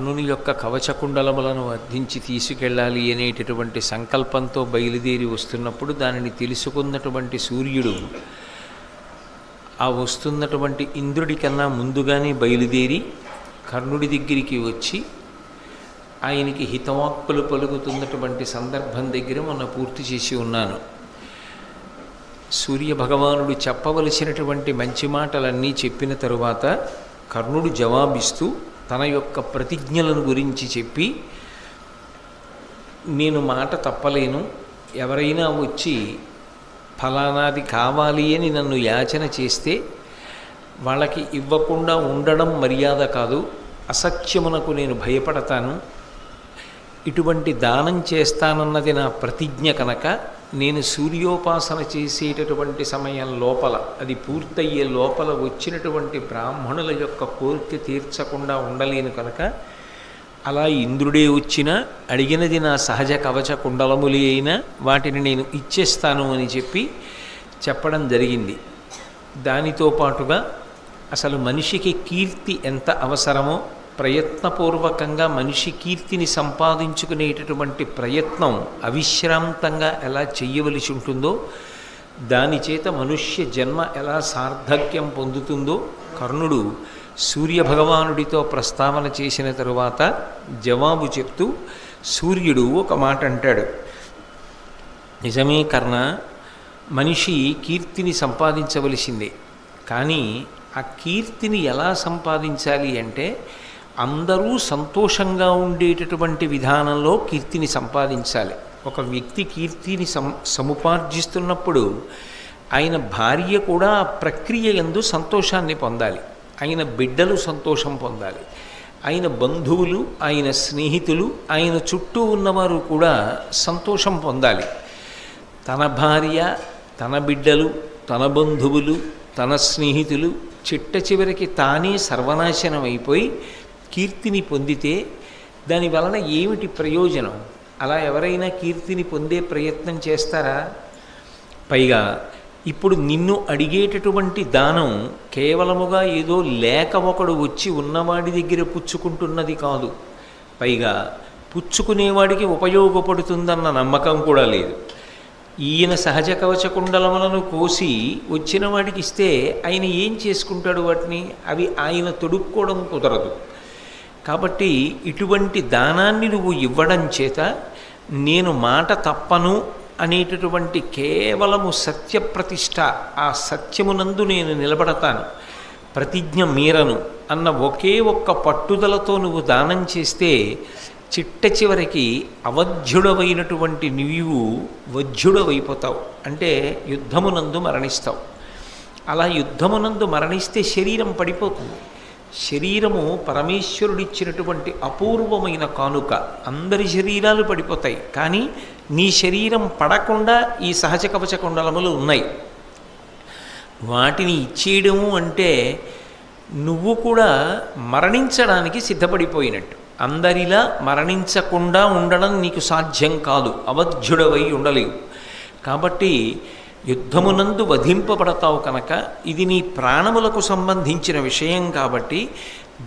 కర్ణుని యొక్క కవచకుండలములను వర్ధించి తీసుకెళ్ళాలి అనేటటువంటి సంకల్పంతో బయలుదేరి వస్తున్నప్పుడు దానిని తెలుసుకున్నటువంటి సూర్యుడు ఆ వస్తున్నటువంటి ఇంద్రుడి కన్నా ముందుగానే బయలుదేరి కర్ణుడి దగ్గరికి వచ్చి ఆయనకి హితవాక్కులు పలుకుతున్నటువంటి సందర్భం దగ్గర మొన్న పూర్తి చేసి ఉన్నాను. సూర్యభగవానుడు చెప్పవలసినటువంటి మంచి మాటలన్నీ చెప్పిన తరువాత కర్ణుడు జవాబిస్తూ తన యొక్క ప్రతిజ్ఞలను గురించి చెప్పి, నేను మాట తప్పలేను, ఎవరైనా వచ్చి ఫలానాది కావాలి అని నన్ను యాచన చేస్తే వాళ్ళకి ఇవ్వకుండా ఉండడం మర్యాద కాదు, అసత్యమునకు నేను భయపడతాను, ఇటువంటి దానం చేస్తానన్నది నా ప్రతిజ్ఞ కనుక నేను సూర్యోపాసన చేసేటటువంటి సమయం లోపల, అది పూర్తయ్యే లోపల వచ్చినటువంటి బ్రాహ్మణుల యొక్క కోరిక తీర్చకుండా ఉండలేను కనుక అలా ఇంద్రుడే వచ్చినా అడిగినది నా సహజ కవచ కుండలములే అయినా వాటిని నేను ఇచ్చేస్తాను అని చెప్పడం జరిగింది. దానితో పాటుగా అసలు మనిషికి కీర్తి ఎంత అవసరమో, ప్రయత్నపూర్వకంగా మనిషి కీర్తిని సంపాదించుకునేటటువంటి ప్రయత్నం అవిశ్రాంతంగా ఎలా చెయ్యవలసి ఉంటుందో, దాని చేత మనుష్య జన్మ ఎలా సార్థక్యం పొందుతుందో కర్ణుడు సూర్యభగవానుడితో ప్రస్తావన చేసిన తరువాత జవాబు చెప్తూ సూర్యుడు ఒక మాట అంటాడు. నిజమే కర్ణ, మనిషి కీర్తిని సంపాదించవలసిందే, కానీ ఆ కీర్తిని ఎలా సంపాదించాలి అంటే అందరూ సంతోషంగా ఉండేటటువంటి విధానంలో కీర్తిని సంపాదించాలి. ఒక వ్యక్తి కీర్తిని సముపార్జిస్తున్నప్పుడు ఆయన భార్య కూడా ఆ ప్రక్రియ యందు సంతోషాన్ని పొందాలి, ఆయన బిడ్డలు సంతోషం పొందాలి, ఆయన బంధువులు, ఆయన స్నేహితులు, ఆయన చుట్టూ ఉన్నవారు కూడా సంతోషం పొందాలి. తన భార్య, తన బిడ్డలు, తన బంధువులు, తన స్నేహితులు చిట్ట చివరికి తానే సర్వనాశనం అయిపోయి కీర్తిని పొందితే దాని వలన ఏమిటి ప్రయోజనం? అలా ఎవరైనా కీర్తిని పొందే ప్రయత్నం చేస్తారా? పైగా ఇప్పుడు నిన్ను అడిగేటటువంటి దానం కేవలముగా ఏదో లేక ఒకడు వచ్చి ఉన్నవాడి దగ్గర పుచ్చుకుంటున్నది కాదు, పైగా పుచ్చుకునేవాడికి ఉపయోగపడుతుందన్న నమ్మకం కూడా లేదు. ఈయన సహజ కవచ కుండలములను కోసి వచ్చిన వాడికి ఇస్తే ఆయన ఏం చేసుకుంటాడు వాటిని? అవి ఆయన తొడుక్కోవడం కుదరదు. కాబట్టి ఇటువంటి దానాన్ని నువ్వు ఇవ్వడం చేత నేను మాట తప్పను అనేటటువంటి కేవలము సత్యప్రతిష్ఠ, ఆ సత్యమునందు నేను నిలబడతాను, ప్రతిజ్ఞ మీరను అన్న ఒకే ఒక్క పట్టుదలతో నువ్వు దానం చేస్తే చిట్ట చివరికి అవధ్యుడవైనటువంటి నీవు వధ్యుడవైపోతావు, అంటే యుద్ధమునందు మరణిస్తావు. అలా యుద్ధమునందు మరణిస్తే శరీరం పడిపోతుంది. శరీరము పరమేశ్వరుడిచ్చినటువంటి అపూర్వమైన కానుక. అందరి శరీరాలు పడిపోతాయి, కానీ నీ శరీరం పడకుండా ఈ సహజ కవచ కుండలములు ఉన్నాయి. వాటిని ఇచ్చేయడము అంటే నువ్వు కూడా మరణించడానికి సిద్ధపడిపోయినట్టు. అందరిలా మరణించకుండా ఉండడం నీకు సాధ్యం కాదు, అవధ్యుడవై ఉండలేవు. కాబట్టి యుద్ధమునందు వధింపబడతావు కనుక ఇది నీ ప్రాణములకు సంబంధించిన విషయం కాబట్టి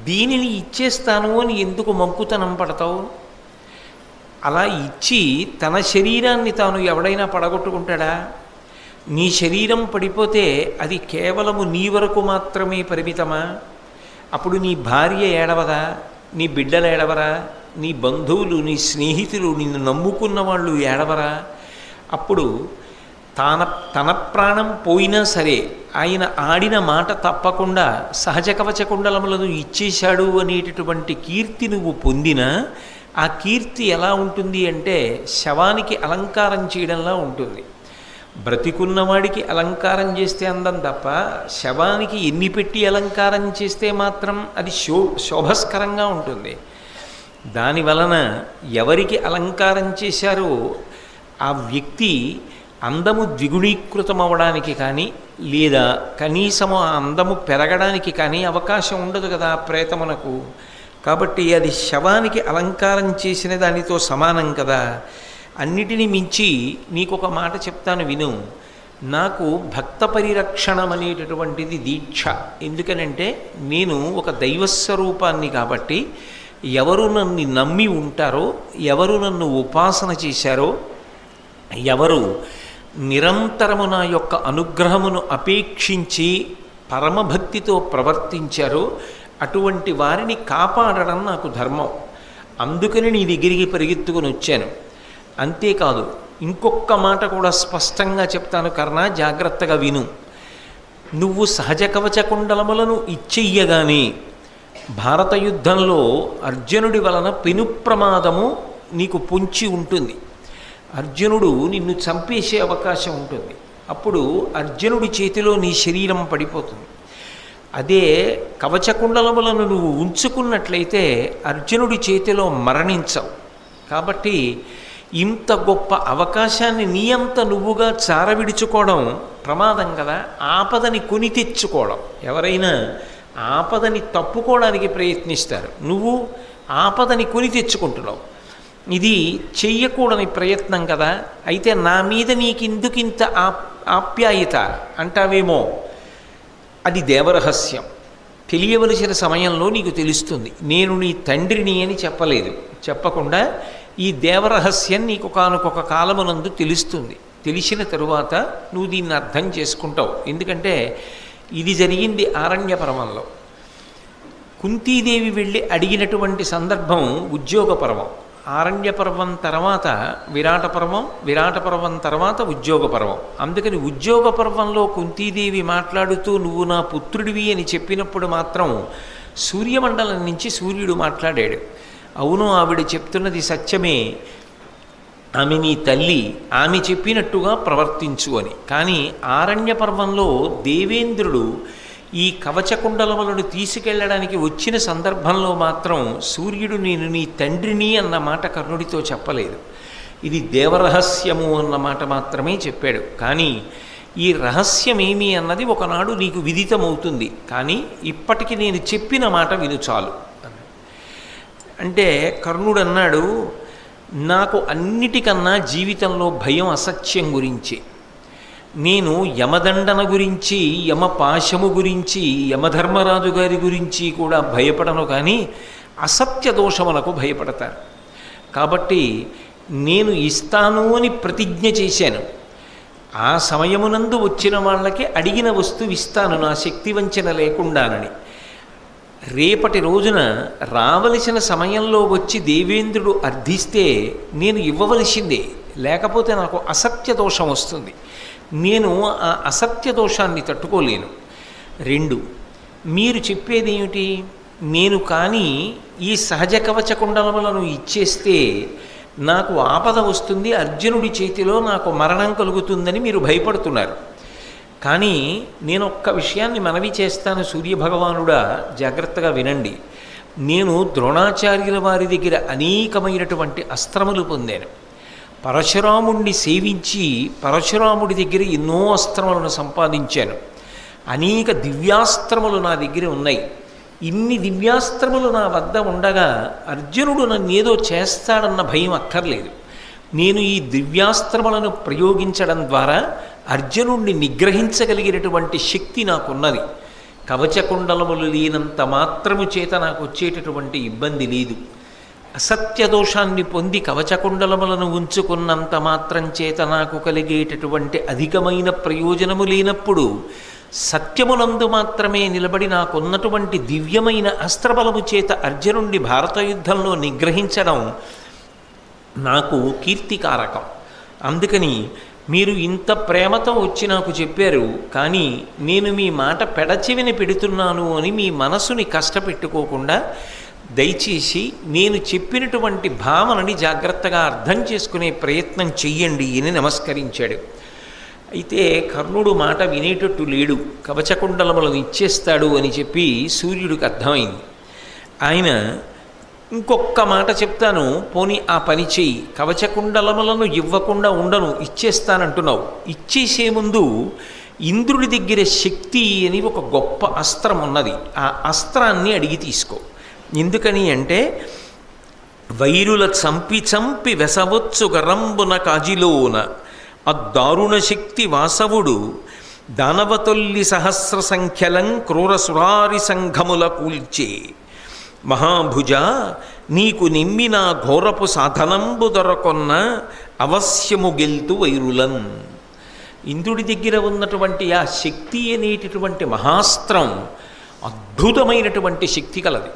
దీనిని ఇచ్చేస్తాను అని ఎందుకు మంకుతనం పడతావు? అలా ఇచ్చి తన శరీరాన్ని తాను ఎవడైనా పడగొట్టుకుంటాడా? నీ శరీరం పడిపోతే అది కేవలము నీ వరకు మాత్రమే పరిమితమా? అప్పుడు నీ భార్య ఏడవదా? నీ బిడ్డలు ఏడవరా? నీ బంధువులు, నీ స్నేహితులు, నిన్ను నమ్ముకున్న వాళ్ళు ఏడవరా? అప్పుడు తన ప్రాణం పోయినా సరే ఆయన ఆడిన మాట తప్పకుండా సహజ కవచ కుండలములను ఇచ్చేశాడు అనేటటువంటి కీర్తి నువ్వు పొందినా ఆ కీర్తి ఎలా ఉంటుంది అంటే శవానికి అలంకారం చేయడంలా ఉంటుంది. బ్రతికున్నవాడికి అలంకారం చేస్తే అందం తప్ప శవానికి ఎన్ని పెట్టి అలంకారం చేస్తే మాత్రం అది శోభస్కరంగా ఉంటుంది. దానివలన ఎవరికి అలంకారం చేశారో ఆ వ్యక్తి అందము ద్విగుణీకృతం అవ్వడానికి కానీ లేదా కనీసము ఆ అందము పెరగడానికి కానీ అవకాశం ఉండదు కదా ప్రేతమునకు. కాబట్టి అది శవానికి అలంకారం చేసిన దానితో సమానం కదా. అన్నిటినీ మించి నీకొక మాట చెప్తాను విను. నాకు భక్త పరిరక్షణం అనేటటువంటిది దీక్ష. ఎందుకనంటే నేను ఒక దైవస్వరూపాన్ని కాబట్టి ఎవరు నన్ను నమ్మి ఉంటారో, ఎవరు నన్ను ఉపాసన చేశారో, ఎవరు నిరంతరము నా యొక్క అనుగ్రహమును అపేక్షించి పరమభక్తితో ప్రవర్తించారో అటువంటి వారిని కాపాడడం నాకు ధర్మం. అందుకని నీ దగ్గరికి పరిగెత్తుకుని వచ్చాను. అంతేకాదు, ఇంకొక మాట కూడా స్పష్టంగా చెప్తాను కర్ణ, జాగ్రత్తగా విను. నువ్వు సహజ కవచ కుండలములను ఇచ్చెయ్యగానే భారత యుద్ధంలో అర్జునుడి వలన పెను ప్రమాదము నీకు పొంచి ఉంటుంది. అర్జునుడు నిన్ను చంపేసే అవకాశం ఉంటుంది. అప్పుడు అర్జునుడి చేతిలో నీ శరీరం పడిపోతుంది. అదే కవచకుండలములను నువ్వు ఉంచుకున్నట్లయితే అర్జునుడి చేతిలో మరణించవు. కాబట్టి ఇంత గొప్ప అవకాశాన్ని నీ అంత నువ్వుగా చారవిడుచుకోవడం ప్రమాదం కదా. ఆపదని కొని తెచ్చుకోవడం, ఎవరైనా ఆపదని తప్పుకోవడానికి ప్రయత్నిస్తారు, నువ్వు ఆపదని కొని తెచ్చుకుంటున్నావు. ఇది చెయ్యకూడని ప్రయత్నం కదా. అయితే నా మీద నీకిందుకింత ఆప్యాయత అంటావేమో, అది దేవరహస్యం. తెలియవలసిన సమయంలో నీకు తెలుస్తుంది. నేను నీ తండ్రిని అని చెప్పలేదు, చెప్పకుండా ఈ దేవరహస్యం నీకు కానుకొక కాలమునందు తెలుస్తుంది. తెలిసిన తరువాత నువ్వు దీన్ని అర్థం చేసుకుంటావు. ఎందుకంటే ఇది జరిగింది ఆరణ్య పర్వంలో. కుంతీదేవి వెళ్ళి అడిగినటువంటి సందర్భం ఉద్యోగ పర్వం. ఆరణ్య పర్వం తర్వాత విరాట పర్వం, విరాట పర్వం తర్వాత ఉద్యోగ పర్వం. అందుకని ఉద్యోగ పర్వంలో కుంతీదేవి మాట్లాడుతూ నువ్వు నా పుత్రుడివి అని చెప్పినప్పుడు మాత్రం సూర్యమండలం నుంచి సూర్యుడు మాట్లాడాడు. అవును, ఆవిడ చెప్తున్నది సత్యమే, ఆమె నీ తల్లి, ఆమె చెప్పినట్టుగా ప్రవర్తించు అని. కానీ ఆరణ్య పర్వంలో దేవేంద్రుడు ఈ కవచకుండలములను తీసుకెళ్లడానికి వచ్చిన సందర్భంలో మాత్రం సూర్యుడు నేను నీ తండ్రిని అన్న మాట కర్ణుడితో చెప్పలేదు. ఇది దేవరహస్యము అన్న మాట మాత్రమే చెప్పాడు. కానీ ఈ రహస్యమేమి అన్నది ఒకనాడు నీకు విదితమవుతుంది. కానీ ఇప్పటికి నేను చెప్పిన మాట విను చాలు అంటే కర్ణుడు అన్నాడు, నాకు అన్నిటికన్నా జీవితంలో భయం అసత్యం గురించి. నేను యమదండన గురించి, యమపాశము గురించి, యమధర్మరాజు గారి గురించి కూడా భయపడను, కానీ అసత్య దోషములకు భయపడతాను. కాబట్టి నేను ఇస్తాను అని ప్రతిజ్ఞ చేశాను. ఆ సమయమునందు వచ్చిన వాళ్ళకి అడిగిన వస్తువు ఇస్తాను, నా శక్తి వంచన లేకుండానని. రేపటి రోజున రావలసిన సమయంలో వచ్చి దేవేంద్రుడు అర్థిస్తే నేను ఇవ్వవలసిందే, లేకపోతే నాకు అసత్య దోషం వస్తుంది. నేను ఆ అసత్య దోషాన్ని తట్టుకోలేను. 2, మీరు చెప్పేది ఏమిటి? నేను కానీ ఈ సహజ కవచ కుండలములను ఇచ్చేస్తే నాకు ఆపద వస్తుంది, అర్జునుడి చేతిలో నాకు మరణం కలుగుతుందని మీరు భయపడుతున్నారు. కానీ నేను ఒక్క విషయాన్ని మనవి చేస్తాను సూర్యభగవానుడా, జాగ్రత్తగా వినండి. నేను ద్రోణాచార్యుల వారి దగ్గర అనేకమైనటువంటి అస్త్రములు పొందాను. పరశురాముణ్ణి సేవించి పరశురాముడి దగ్గర ఎన్నో అస్త్రములను సంపాదించాను. అనేక దివ్యాస్త్రములు నా దగ్గర ఉన్నాయి. ఇన్ని దివ్యాస్త్రములు నా వద్ద ఉండగా అర్జునుడు నన్ను ఏదో చేస్తాడన్న భయం అక్కర్లేదు. నేను ఈ దివ్యాస్త్రములను ప్రయోగించడం ద్వారా అర్జునుడిని నిగ్రహించగలిగినటువంటి శక్తి నాకున్నది. కవచకుండలములు లేనంత మాత్రము చేత నాకు వచ్చేటటువంటి ఇబ్బంది లేదు. అసత్య దోషాన్ని పొంది కవచకుండలములను ఉంచుకున్నంత మాత్రం చేత నాకు కలిగేటటువంటి అధికమైన ప్రయోజనము లేనప్పుడు సత్యమునందు మాత్రమే నిలబడి నాకున్నటువంటి దివ్యమైన అస్త్రబలము చేత అర్జునుడిని భారత యుద్ధంలో నిగ్రహించడం నాకు కీర్తికారకం. అందుకని మీరు ఇంత ప్రేమతో వచ్చి నాకు చెప్పారు, కానీ నేను మీ మాట పెడచెవిని పెడుతున్నాను అని మీ మనసుని కష్టపెట్టుకోకుండా దయచేసి నేను చెప్పినటువంటి భావనని జాగ్రత్తగా అర్థం చేసుకునే ప్రయత్నం చెయ్యండి అని నమస్కరించాడు. అయితే కర్ణుడు మాట వినేటట్టు లేడు. కవచకుండలములను ఇచ్చేస్తాడు అని చెప్పి సూర్యుడికి అర్థమైంది. ఆయన ఇంకొక్క మాట చెప్తాను, పోనీ ఆ పని చెయ్యి, కవచకుండలములను ఇవ్వకుండా ఉండను, ఇచ్చేస్తానంటున్నావు. ఇచ్చేసే ముందు ఇంద్రుడి దగ్గర శక్తి అని ఒక గొప్ప అస్త్రం ఉన్నది, ఆ అస్త్రాన్ని అడిగి తీసుకో. ఎందుకని అంటే వైరుల చంపి చంపి వెసవొచ్చు గరంబున కాజిలోన అద్దారుణ శక్తి వాసవుడు దానవతొల్లి సహస్ర సంఖ్యలం క్రూర సురారి సంఘముల కూల్చే మహాభుజ నీకు నిమ్మిన ఘోరపు సాధనంబు దొరకొన్న అవశ్యము గెల్తు వైరులన్. ఇంద్రుడి దగ్గర ఉన్నటువంటి ఆ శక్తి అనేటటువంటి మహాస్త్రం అద్భుతమైనటువంటి శక్తి కలది.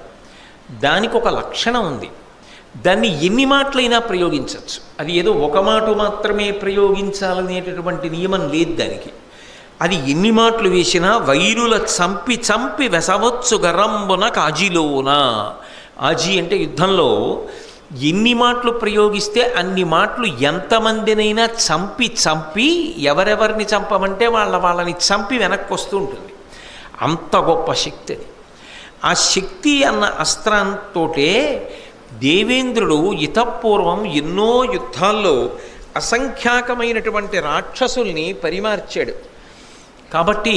దానికి ఒక లక్షణం ఉంది. దాన్ని ఎన్ని మాటలైనా ప్రయోగించవచ్చు. అది ఏదో ఒక మాట మాత్రమే ప్రయోగించాలనేటటువంటి నియమం లేదు దానికి. అది ఎన్ని మాటలు వేసినా వైరుల చంపి చంపి వెసవచ్చు గరంబున కాజీలోన. ఆజీ అంటే యుద్ధంలో ఎన్ని మాటలు ప్రయోగిస్తే అన్ని మాటలు ఎంతమందినైనా చంపి చంపి ఎవరెవరిని చంపమంటే వాళ్ళని చంపి వెనక్కి వస్తూ ఉంటుంది. అంత గొప్ప శక్తి అది. ఆ శక్తి అన్న అస్త్రంతోటే దేవేంద్రుడు ఇతపూర్వం ఎన్నో యుద్ధాల్లో అసంఖ్యాకమైనటువంటి రాక్షసుల్ని పరిమార్చాడు. కాబట్టి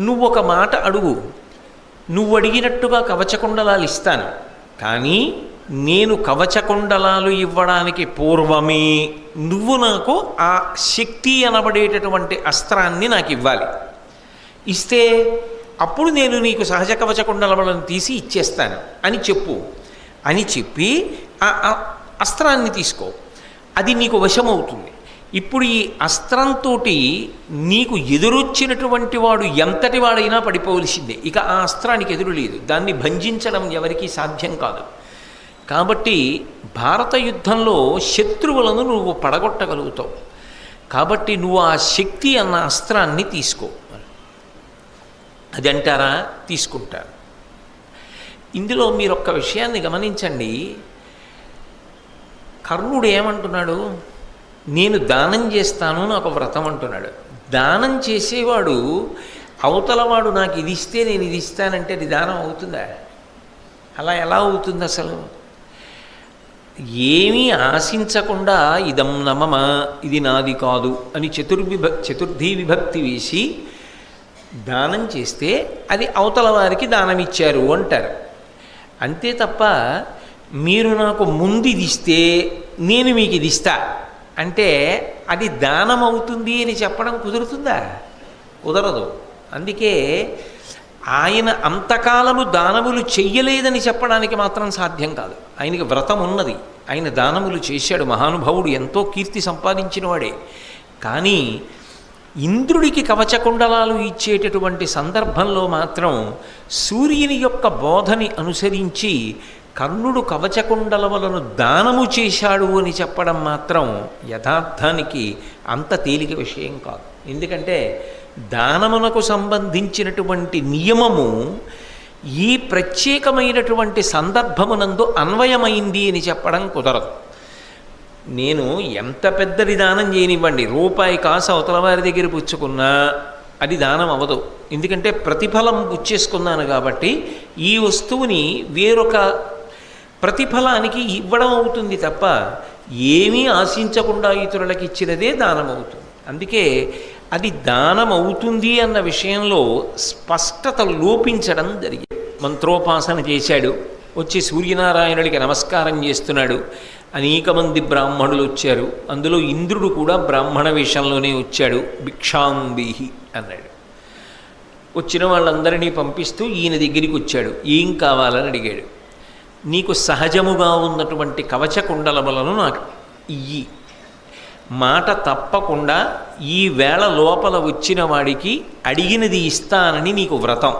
నువ్వు ఒక మాట అడుగు, నువ్వు అడిగినట్టుగా కవచకుండలాలు ఇస్తాను. కానీ నేను కవచకుండలాలు ఇవ్వడానికి పూర్వమే నువ్వు నాకు ఆ శక్తి అనబడేటటువంటి అస్త్రాన్ని నాకు ఇవ్వాలి. ఇస్తే అప్పుడు నేను నీకు సహజ కవచకుండలను తీసి ఇచ్చేస్తాను అని చెప్పు అని చెప్పి ఆ అస్త్రాన్ని తీసుకో. అది నీకు వశమవుతుంది. ఇప్పుడు ఈ అస్త్రంతో నీకు ఎదురొచ్చినటువంటి వాడు ఎంతటి వాడైనా పడిపోవలసిందే. ఇక ఆ అస్త్రానికి ఎదురు లేదు. దాన్ని భంజించడం ఎవరికీ సాధ్యం కాదు. కాబట్టి భారత యుద్ధంలో శత్రువులను నువ్వు పడగొట్టగలుగుతావు. కాబట్టి నువ్వు ఆ శక్తి అన్న అస్త్రాన్ని తీసుకో. అది అంటారా? తీసుకుంటారు. ఇందులో మీరు ఒక్క విషయాన్ని గమనించండి. కర్ణుడు ఏమంటున్నాడు? నేను దానం చేస్తాను, నాకు వ్రతం అంటున్నాడు. దానం చేసేవాడు అవతలవాడు నాకు ఇది ఇస్తే నేను ఇది ఇస్తానంటే అది దానం అవుతుందా? అలా ఎలా అవుతుంది అసలు? ఏమీ ఆశించకుండా ఇదం నమమ, ఇది నాది కాదు అని చతుర్థీ విభక్తి వేసి దానం చేస్తే అది అవతల వారికి దానం ఇచ్చారు అంటారు. అంతే తప్ప మీరు నాకు ముందు ఇది ఇస్తే నేను మీకు ఇది ఇస్తా అంటే అది దానం అవుతుంది అని చెప్పడం కుదురుతుందా? కుదరదు. అందుకే ఆయన అంతకాలము దానములు చెయ్యలేదని చెప్పడానికి మాత్రం సాధ్యం కాదు. ఆయనకి వ్రతం ఉన్నది, ఆయన దానములు చేశాడు. మహానుభావుడు, ఎంతో కీర్తి సంపాదించిన వాడే. కానీ ఇంద్రుడికి కవచకుండలాలు ఇచ్చేటటువంటి సందర్భంలో మాత్రం సూర్యుని యొక్క బోధని అనుసరించి కర్ణుడు కవచకుండలములను దానము చేశాడు అని చెప్పడం మాత్రం యథార్థానికి అంత తేలిక విషయం కాదు. ఎందుకంటే దానమునకు సంబంధించినటువంటి నియమము ఈ ప్రత్యేకమైనటువంటి సందర్భమునందు అన్వయమైంది అని చెప్పడం కుదరదు. నేను ఎంత పెద్దది దానం చేయనివ్వండి, రూపాయి కాసు అవతల వారి దగ్గర పుచ్చుకున్నా అది దానం అవ్వదు. ఎందుకంటే ప్రతిఫలం పుచ్చేసుకున్నాను కాబట్టి ఈ వస్తువుని వేరొక ప్రతిఫలానికి ఇవ్వడం అవుతుంది తప్ప ఏమీ ఆశించకుండా ఇతరులకు ఇచ్చినదే దానం అవుతుంది. అందుకే అది దానం అవుతుంది అన్న విషయంలో స్పష్టత లోపించడం జరిగింది. మంత్రోపాసన చేశాడు, వచ్చి సూర్యనారాయణుడికి నమస్కారం చేస్తున్నాడు. అనేక మంది బ్రాహ్మణులు వచ్చారు. అందులో ఇంద్రుడు కూడా బ్రాహ్మణ వేషంలోనే వచ్చాడు. భిక్షాందేహి అన్నాడు. వచ్చిన వాళ్ళందరినీ పంపిస్తూ ఈయన దగ్గరికి వచ్చాడు. ఏం కావాలని అడిగాడు. నీకు సహజముగా ఉన్నటువంటి కవచకుండలములను నాకు ఇయ్యి, మాట తప్పకుండా ఈ వేళ లోపల వచ్చిన వాడికి అడిగినది ఇస్తానని నీకు వ్రతం,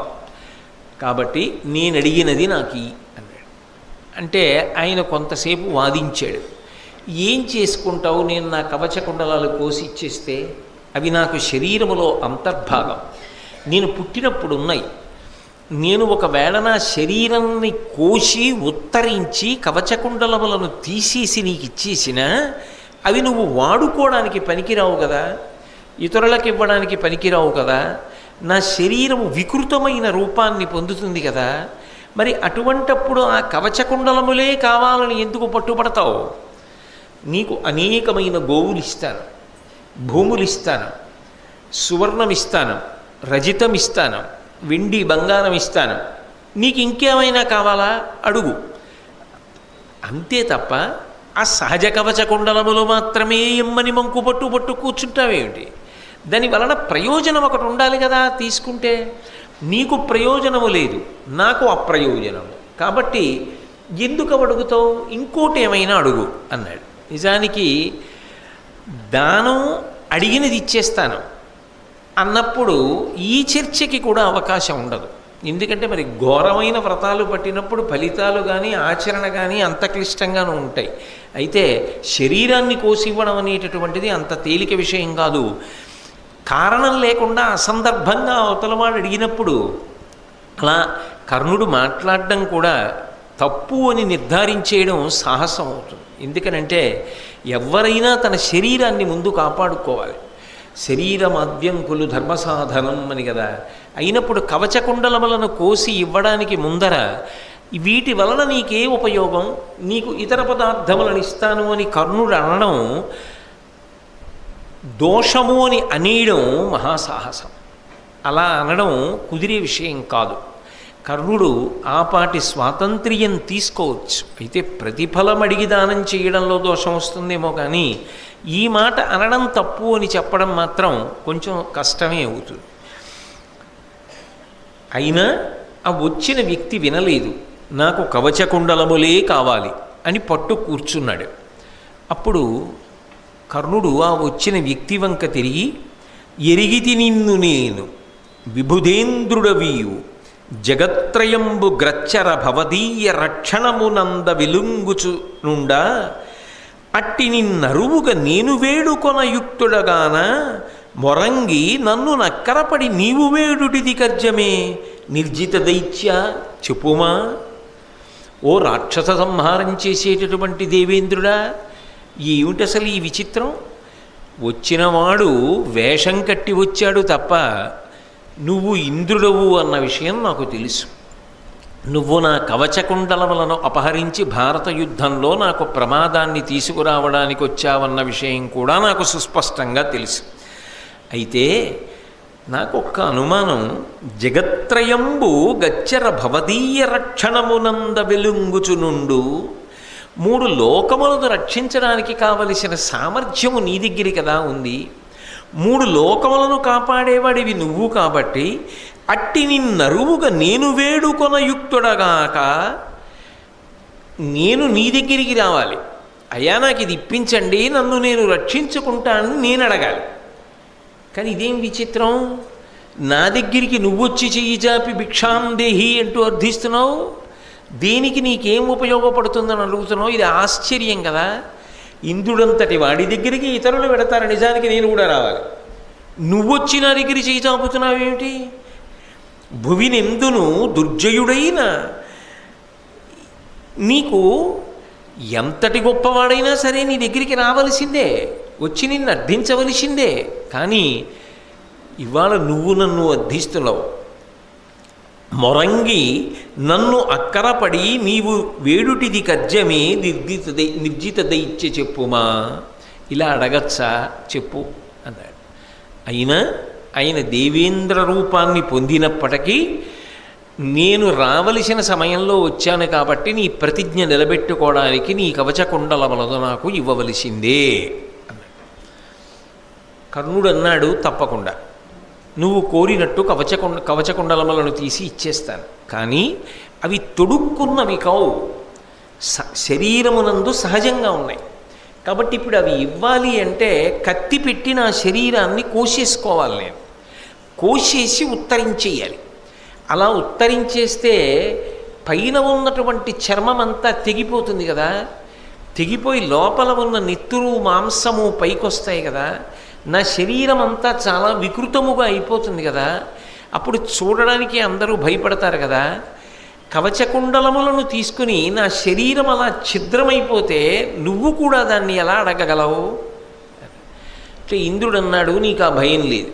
కాబట్టి నేను అడిగినది నాకు ఇయ్యి అన్నాడు. అంటే ఆయన కొంతసేపు వాదించాడు. ఏం చేసుకుంటావు? నేను నా కవచకుండలాలు కోసి ఇచ్చేస్తే అవి నాకు శరీరములో అంతర్భాగం, నేను పుట్టినప్పుడు ఉన్నాయి. నేను ఒకవేళ నా శరీరాన్ని కోసి ఉత్తరించి కవచకుండలములను తీసేసి నీకు ఇచ్చేసినా అవి నువ్వు వాడుకోవడానికి పనికిరావు కదా, ఇతరులకు ఇవ్వడానికి పనికిరావు కదా, నా శరీరము వికృతమైన రూపాన్ని పొందుతుంది కదా. మరి అటువంటప్పుడు ఆ కవచకుండలములే కావాలని ఎందుకు పట్టుబడతావు? నీకు అనేకమైన గోవులు ఇస్తాను, భూములు ఇస్తాను, సువర్ణం ఇస్తాను, రజితం ఇస్తాను, వెండి బంగారం ఇస్తాను, నీకు ఇంకేమైనా కావాలా అడుగు. అంతే తప్ప ఆ సహజ కవచకుండలములు మాత్రమే ఎమ్మని మంకు పట్టు కూర్చుంటావేమిటి? దాని వలన ప్రయోజనం ఒకటి ఉండాలి కదా. తీసుకుంటే నీకు ప్రయోజనము లేదు, నాకు అప్రయోజనము. కాబట్టి ఎందుకు అడుగుతావు, ఇంకోటి ఏమైనా అడుగు అన్నాడు. నిజానికి దానం అడిగినది ఇచ్చేస్తాను అన్నప్పుడు ఈ చర్చకి కూడా అవకాశం ఉండదు. ఎందుకంటే మరి ఘోరమైన వ్రతాలు పట్టినప్పుడు ఫలితాలు కానీ ఆచరణ కానీ అంత క్లిష్టంగానూ ఉంటాయి. అయితే శరీరాన్ని కోసివ్వడం అనేటటువంటిది అంత తేలిక విషయం కాదు. కారణం లేకుండా అసందర్భంగా అవతలవాడు అడిగినప్పుడు అలా కర్ణుడు మాట్లాడడం కూడా తప్పు అని నిర్ధారించేయడం సాహసం అవుతుంది. ఎందుకనంటే ఎవరైనా తన శరీరాన్ని ముందు కాపాడుకోవాలి. శరీరమాద్యంకులు ధర్మసాధనం అని కదా. అయినప్పుడు కవచకుండలములను కోసి ఇవ్వడానికి ముందర వీటి వలన నీకే ఉపయోగం, నీకు ఇతర పదార్థములను ఇస్తాను అని కర్ణుడు అనడం దోషము అని అనేయడం మహాసాహసం. అలా అనడం కుదిరే విషయం కాదు. కర్ణుడు ఆపాటి స్వాతంత్ర్యం తీసుకోవచ్చు. అయితే ప్రతిఫలం అడిగి దానం చేయడంలో దోషం వస్తుందేమో కానీ ఈ మాట అనడం తప్పు అని చెప్పడం మాత్రం కొంచెం కష్టమే అవుతుంది. అయినా ఆ వచ్చిన వ్యక్తి వినలేదు. నాకు కవచకుండలములే కావాలి అని పట్టు కూర్చున్నాడు. అప్పుడు కర్ణుడు ఆ వచ్చిన వ్యక్తి వంక తిరిగి, ఎరిగితి నిన్ను నేను విభుధేంద్రుడవీయు జగత్రయంబు గ్రచ్చర భవదీయ రక్షణమునంద వెలుంగుచునుండా అట్టి నిన్నరువుగా నేను వేడుకొన యుక్తుడగాన మొరంగి నన్ను నక్కరపడి నీవు వేడుటిది కర్జమే నిర్జిత దైత్య చెప్పుమా. ఓ రాక్షస సంహారం చేసేటటువంటి దేవేంద్రుడా, ఏమిటి అసలు ఈ విచిత్రం? వచ్చినవాడు వేషం కట్టి వచ్చాడు తప్ప నువ్వు ఇంద్రుడవు అన్న విషయం నాకు తెలుసు. నువ్వు నా కవచకుండలములను అపహరించి భారత యుద్ధంలో నాకు ప్రమాదాన్ని తీసుకురావడానికి వచ్చావన్న విషయం కూడా నాకు సుస్పష్టంగా తెలుసు. అయితే నాకొక్క అనుమానం, జగత్రయంబు గచ్చర భవదీయ రక్షణమునంద వెలుంగుచునుండు, 3 లోకములను రక్షించడానికి కావలసిన సామర్థ్యము నీ దగ్గర కదా ఉంది. 3 లోకములను కాపాడేవాడివి నువ్వు కాబట్టి అట్టి నిన్నరువుగా నేను వేడుకొన యుక్తుడగాక నేను నీ దగ్గరికి రావాలి. అయ్యా నాకు ఇది ఇప్పించండి, నన్ను నేను రక్షించుకుంటానని నేను అడగాలి. కానీ ఇదేం విచిత్రం, నా దగ్గరికి నువ్వొచ్చి చెయ్యి చాపి భిక్షాం దేహి అంటూ అర్థిస్తున్నావు. దేనికి నీకేం ఉపయోగపడుతుందని అడుగుతున్నావు. ఇది ఆశ్చర్యం కదా. ఇంద్రుడంతటి వాడి దగ్గరికి ఇతరులు పెడతారు, నిజానికి నేను కూడా రావాలి. నువ్వొచ్చి నా దగ్గర చెయ్యి చాపుతున్నావేమిటి? భువినెందును దుర్జయుడైన నీకు ఎంతటి గొప్పవాడైనా సరే నీ దగ్గరికి రావలసిందే, వచ్చి నిన్ను అర్థించవలసిందే. కానీ ఇవాళ నువ్వు నన్ను అర్థిస్తున్నావు. మొరంగి నన్ను అక్కరపడి నీవు వేడుటిది కర్జమే నిర్జిత దైత్య చెప్పుమా. ఇలా అడగచ్చా చెప్పు అన్నాడు. అయినా ఆయన దేవేంద్ర రూపాన్ని పొందినప్పటికీ నేను రావలసిన సమయంలో వచ్చాను కాబట్టి నీ ప్రతిజ్ఞ నిలబెట్టుకోవడానికి నీ కవచకుండలములను నాకు ఇవ్వవలసిందే అన్నాడు. కర్ణుడు అన్నాడు, తప్పకుండా నువ్వు కోరినట్టు కవచకుండలములను తీసి ఇచ్చేస్తాను. కానీ అవి తొడుక్కున్నవి కావు, శరీరమునందు సహజంగా ఉన్నాయి. కాబట్టి ఇప్పుడు అవి ఇవ్వాలి అంటే కత్తి పెట్టి నా శరీరాన్ని కోసేసుకోవాలి. నేను కోసేసి ఉత్తరించేయాలి. అలా ఉత్తరించేస్తే పైన ఉన్నటువంటి చర్మం అంతా తెగిపోతుంది కదా. తెగిపోయి లోపల ఉన్న నెత్తురు మాంసము పైకొస్తాయి కదా. నా శరీరం అంతా చాలా వికృతముగా అయిపోతుంది కదా. అప్పుడు చూడడానికి అందరూ భయపడతారు కదా. కవచకుండలములను తీసుకుని నా శరీరం అలా ఛిద్రమైపోతే నువ్వు కూడా దాన్ని ఎలా అడగగలవు అంటే ఇంద్రుడు అన్నాడు, నీకు ఆ భయం లేదు.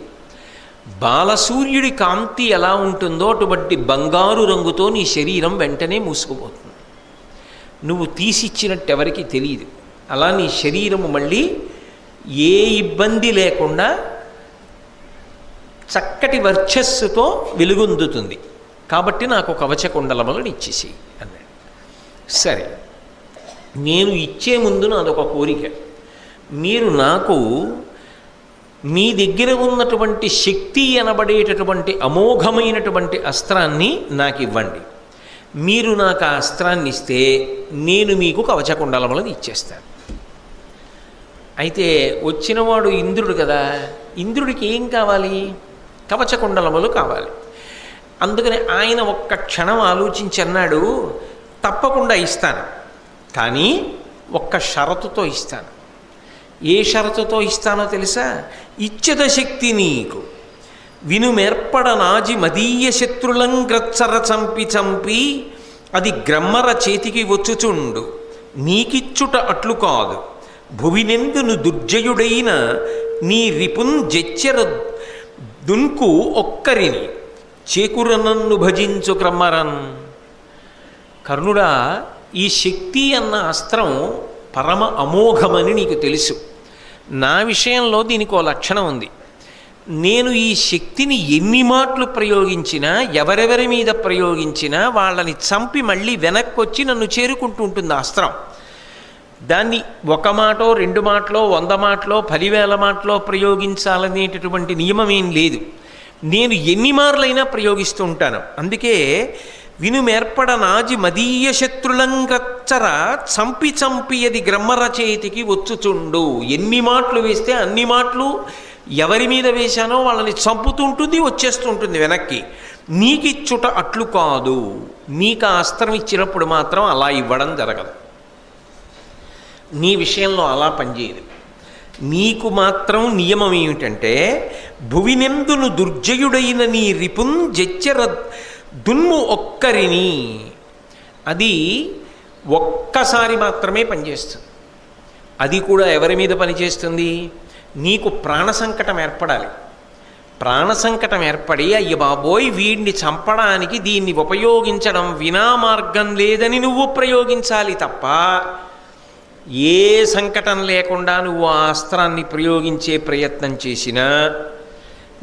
బాలసూర్యుడి కాంతి ఎలా ఉంటుందో అటువంటి బంగారు రంగుతో నీ శరీరం వెంటనే మూసుకుపోతుంది. నువ్వు తీసిచ్చినట్టు ఎవరికి తెలియదు. అలా నీ శరీరము మళ్ళీ ఏ ఇబ్బంది లేకుండా చక్కటి వర్చస్సుతో వెలుగొందుతుంది. కాబట్టి నాకు కవచకుండలములను ఇచ్చేసేయి అన్నాడు. సరే, నేను ఇచ్చే ముందు నాదొక కోరిక. మీరు నాకు మీ దగ్గర ఉన్నటువంటి శక్తి అనబడేటటువంటి అమోఘమైనటువంటి అస్త్రాన్ని నాకు ఇవ్వండి. మీరు నాకు ఆ అస్త్రాన్ని ఇస్తే నేను మీకు కవచకుండలములను ఇచ్చేస్తాను. అయితే వచ్చినవాడు ఇంద్రుడు కదా, ఇంద్రుడికి ఏం కావాలి? కవచకుండలములు కావాలి. అందుకని ఆయన ఒక్క క్షణం ఆలోచించి అన్నాడు, తప్పకుండా ఇస్తాను, కానీ ఒక్క షరతుతో ఇస్తాను. ఏ షరతుతో ఇస్తానో తెలుసా? ఇచ్ఛత శక్తి నీకు వినుమెర్పడ నాజి మదీయ శత్రులంగ్రచ్చర చంపి చంపి అది గ్రమ్మర చేతికి వచ్చుచుండు నీకిచ్చుట అట్లు కాదు భువినెందును దుర్జయుడైన నీ రిపున్ జెచ్చెర దున్కు ఒక్కరిని చేకురనన్ను భజించు క్రమ్మరన్. కర్ణుడా, ఈ శక్తి అన్న అస్త్రం పరమ అమోఘమని నీకు తెలుసు. నా విషయంలో దీనికి ఓ లక్షణం ఉంది. నేను ఈ శక్తిని ఎన్ని మాటలు ప్రయోగించినా, ఎవరెవరి మీద ప్రయోగించినా వాళ్ళని చంపి మళ్ళీ వెనక్కి వచ్చి నన్ను చేరుకుంటూ ఉంటుంది ఆ అస్త్రం. దాన్ని ఒక మాటో 2 మాటలో 100 మాటలో 10,000 మాటలో ప్రయోగించాలనేటటువంటి నియమం ఏం లేదు. నేను ఎన్ని మార్లైనా ప్రయోగిస్తూ ఉంటాను. అందుకే వినుమెర్పడ నాజి మదీయ శత్రులంగచ్చర చంపి చంపి అది గ్రమ్మర చేతికి వచ్చుచుండు. ఎన్ని మాటలు వేస్తే అన్ని మాటలు ఎవరి మీద వేశానో వాళ్ళని చంపుతుంటుంది, వచ్చేస్తుంటుంది వెనక్కి. నీకిచ్చుట అట్లు కాదు, నీకు ఆ అస్త్రం ఇచ్చినప్పుడు మాత్రం అలా ఇవ్వడం జరగదు. నీ విషయంలో అలా పనిచేయదు. నీకు మాత్రం నియమం ఏమిటంటే భువినెందును దుర్జయుడైన నీ రిపున్ జెచ్చెర దున్ము ఒక్కరిని. అది ఒక్కసారి మాత్రమే పనిచేస్తుంది. అది కూడా ఎవరి మీద పనిచేస్తుంది? నీకు ప్రాణ సంకటం ఏర్పడాలి. ప్రాణ సంకటం ఏర్పడి అయ్య బాబోయ్ వీడిని చంపడానికి దీన్ని ఉపయోగించడం వినా మార్గం లేదని నువ్వు ప్రయోగించాలి తప్ప, ఏ సంకటం లేకుండా నువ్వు ఆ అస్త్రాన్ని ప్రయోగించే ప్రయత్నం చేసినా,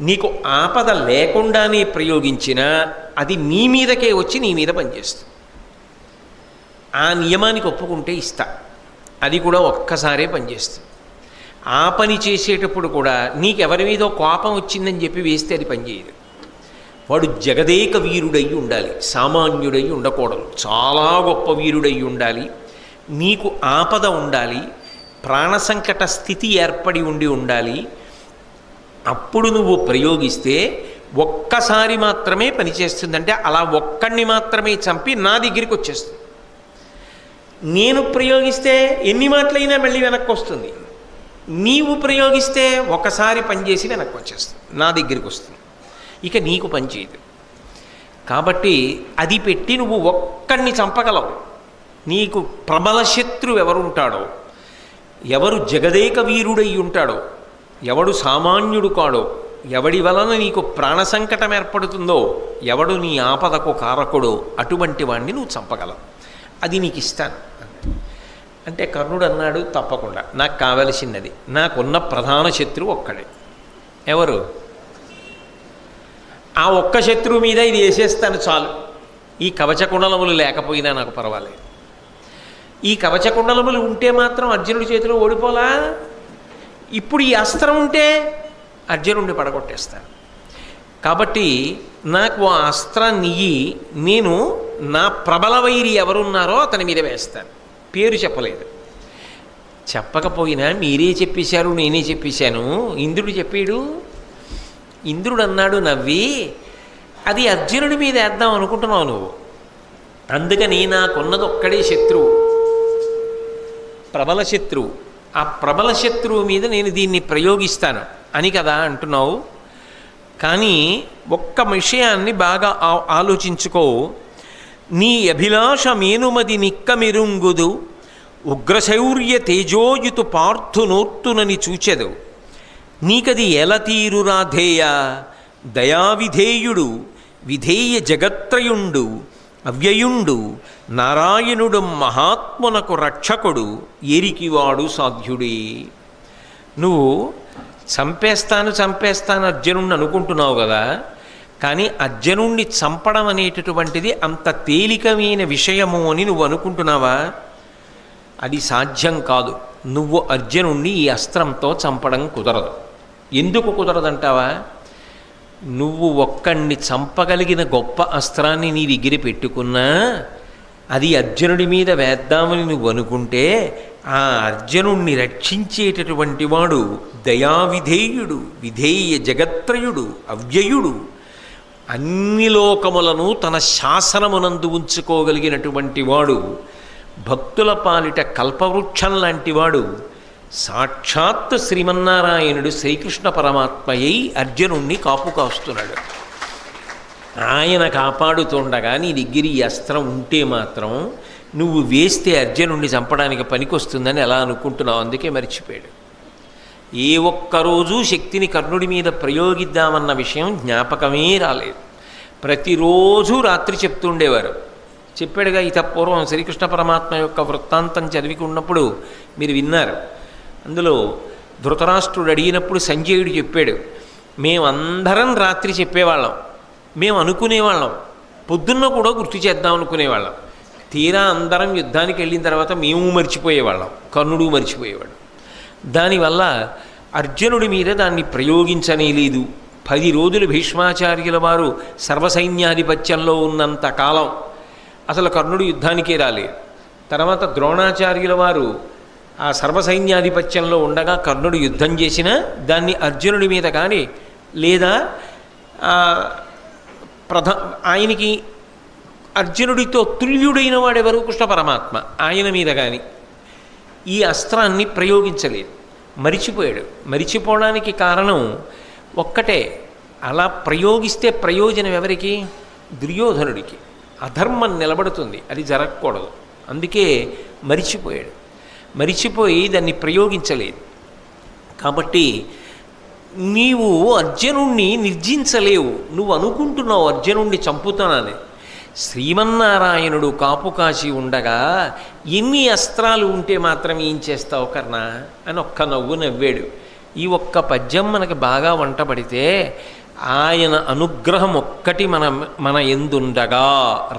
నీకు ఆపద లేకుండానే ప్రయోగించినా అది నీ మీదకే వచ్చి నీ మీద పనిచేస్తుంది. ఆ నియమానికి ఒప్పుకుంటే ఇస్తా. అది కూడా ఒక్కసారే పనిచేస్తుంది. ఆ పని చేసేటప్పుడు కూడా నీకెవరి మీదో కోపం వచ్చిందని చెప్పి వేస్తే అది పనిచేయదు. వాడు జగదేక వీరుడై ఉండాలి, సామాన్యుడై ఉండకూడదు. చాలా గొప్ప వీరుడై ఉండాలి. నీకు ఆపద ఉండాలి, ప్రాణ సంకట స్థితి ఏర్పడి ఉండాలి. అప్పుడు నువ్వు ప్రయోగిస్తే ఒక్కసారి మాత్రమే పనిచేస్తుంది. అంటే అలా ఒక్కడిని మాత్రమే చంపి నా దగ్గరికి వచ్చేస్తుంది. నేను ప్రయోగిస్తే ఎన్ని మాటలైనా మళ్ళీ వెనక్కి వస్తుంది. నీవు ప్రయోగిస్తే ఒకసారి పనిచేసి వెనక్కి వచ్చేస్తుంది, నా దగ్గరికి వస్తుంది. ఇక నీకు పనిచేయదు. కాబట్టి అది పెట్టి నువ్వు ఒక్కడిని చంపగలవు. నీకు ప్రబల శత్రువు ఎవరుంటాడో, ఎవరు జగదేక వీరుడై ఉంటాడో, ఎవడు సామాన్యుడు కాడో, ఎవడి వలన నీకు ప్రాణ సంకటం ఏర్పడుతుందో, ఎవడు నీ ఆపదకు కారకుడో అటువంటి వాడిని నువ్వు చంపగలవు. అది నీకు ఇస్తాను అంటే కర్ణుడు అన్నాడు, తప్పకుండా నాకు కావలసినది, నాకున్న ప్రధాన శత్రువు ఒక్కడే. ఎవరు? ఆ ఒక్క శత్రువు మీద ఇది వేసేస్తాను చాలు. ఈ కవచకుండలములు లేకపోయినా నాకు పర్వాలేదు. ఈ కవచకుండలములు ఉంటే మాత్రం అర్జునుడి చేతిలో ఓడిపోలా. ఇప్పుడు ఈ అస్త్రం ఉంటే అర్జునుడిని పడగొట్టేస్తాను. కాబట్టి నాకు ఆ అస్త్రాన్ని నేను నా ప్రబల వైరి ఎవరున్నారో అతని మీద వేస్తాను. పేరు చెప్పలేదు. చెప్పకపోయినా మీరే చెప్పేశారు, నేనే చెప్పేశాను. ఇంద్రుడు చెప్పాడు. ఇంద్రుడు అన్నాడు నవ్వి, అది అర్జునుడి మీద వేద్దాం అనుకుంటున్నావు నువ్వు. అందుకని నాకున్నది ఒక్కడే శత్రువు, ప్రబల శత్రువు. ఆ ప్రబల శత్రువు మీద నేను దీన్ని ప్రయోగిస్తాను అని కదా అంటున్నావు. కానీ ఒక్క విషయాన్ని బాగా ఆలోచించుకో. నీ అభిలాష మేనుమది నిక్కమెరుంగుదు ఉగ్రశౌర్య తేజోయుతు పార్థునోర్తునని చూచెదు. నీకది ఎలతీరు రాధేయ దయావిధేయుడు విధేయ జగత్రయుండు అవ్యయుండు నారాయణుడు మహాత్మునకు రక్షకుడు ఎరికివాడు సాధ్యుడే. నువ్వు చంపేస్తాను అర్జునుడిని అనుకుంటున్నావు కదా, కానీ అర్జునుణ్ణి చంపడం అనేటటువంటిది అంత తేలికమైన విషయము అని నువ్వు అనుకుంటున్నావా? అది సాధ్యం కాదు. నువ్వు అర్జునుణ్ణి ఈ అస్త్రంతో చంపడం కుదరదు. ఎందుకు కుదరదంటావా? నువ్వు ఒక్కడిని చంపగలిగిన గొప్ప అస్త్రాన్ని నీ దగ్గర పెట్టుకున్నా అది అర్జునుడి మీద వేద్దామని నువ్వు అనుకుంటే ఆ అర్జునుణ్ణి రక్షించేటటువంటి వాడు దయావిధేయుడు, విధేయ జగత్రయుడు, అవ్యయుడు, అన్ని లోకములను తన శాసనమునందు ఉంచుకోగలిగినటువంటి వాడు, భక్తుల పాలిట కల్పవృక్షం లాంటివాడు, సాక్షాత్ శ్రీమన్నారాయణుడు శ్రీకృష్ణ పరమాత్మయై అర్జునుణ్ణి కాపు కాస్తున్నాడు. ఆయన కాపాడుతుండగా నీ దగ్గర ఈ అస్త్రం ఉంటే మాత్రం నువ్వు వేస్తే అర్జునుణ్ణి చంపడానికి పనికొస్తుందని ఎలా అనుకుంటున్నావు? అందుకే మర్చిపోయాడు. ఏ ఒక్కరోజు శక్తిని కర్ణుడి మీద ప్రయోగిద్దామన్న విషయం జ్ఞాపకమే రాలేదు. ప్రతిరోజు రాత్రి చెప్తుండేవారు. చెప్పాడుగా పూర్వం శ్రీకృష్ణ పరమాత్మ యొక్క వృత్తాంతం చదివికున్నప్పుడు మీరు విన్నారు. అందులో ధృతరాష్ట్రుడు అడిగినప్పుడు సంజయుడు చెప్పాడు, మేమందరం రాత్రి చెప్పేవాళ్ళం, మేము అనుకునేవాళ్ళం, పొద్దున్న కూడా గుర్తు చేద్దాం అనుకునేవాళ్ళం. తీరా అందరం యుద్ధానికి వెళ్ళిన తర్వాత మేము మర్చిపోయేవాళ్ళం, కర్ణుడు మర్చిపోయేవాడు. దానివల్ల అర్జునుడి మీద దాన్ని ప్రయోగించనేలేదు. 10 రోజులు భీష్మాచార్యుల వారు సర్వసైన్యాధిపత్యంలో ఉన్నంత కాలం అసలు కర్ణుడు యుద్ధానికే రాలేదు. తర్వాత ద్రోణాచార్యుల వారు ఆ సర్వసైన్యాధిపత్యంలో ఉండగా కర్ణుడు యుద్ధం చేసినా దాన్ని అర్జునుడి మీద కానీ లేదా ఆయనకి అర్జునుడితో తుల్యుడైన వాడెవరు? కృష్ణ పరమాత్మ. ఆయన మీద కానీ ఈ అస్త్రాన్ని ప్రయోగించలేదు, మరిచిపోయాడు. మరిచిపోవడానికి కారణం ఒక్కటే, అలా ప్రయోగిస్తే ప్రయోజనం ఎవరికి? దుర్యోధనుడికి. అధర్మం నిలబడుతుంది, అది జరగకూడదు. అందుకే మరిచిపోయాడు. మరిచిపోయి దాన్ని ప్రయోగించలేదు. కాబట్టి నీవు అర్జునుణ్ణి నిర్జించలేవు. నువ్వు అనుకుంటున్నావు అర్జునుణ్ణి చంపుతానని. శ్రీమన్నారాయణుడు కాపు కాచి ఉండగా ఎన్ని అస్త్రాలు ఉంటే మాత్రం ఏం చేస్తావు కర్ణ అని ఒక్క నవ్వు నవ్వాడు. ఈ ఒక్క పద్యం మనకి బాగా వంటపడితే ఆయన అనుగ్రహం ఒక్కటి మన ఎందుండగా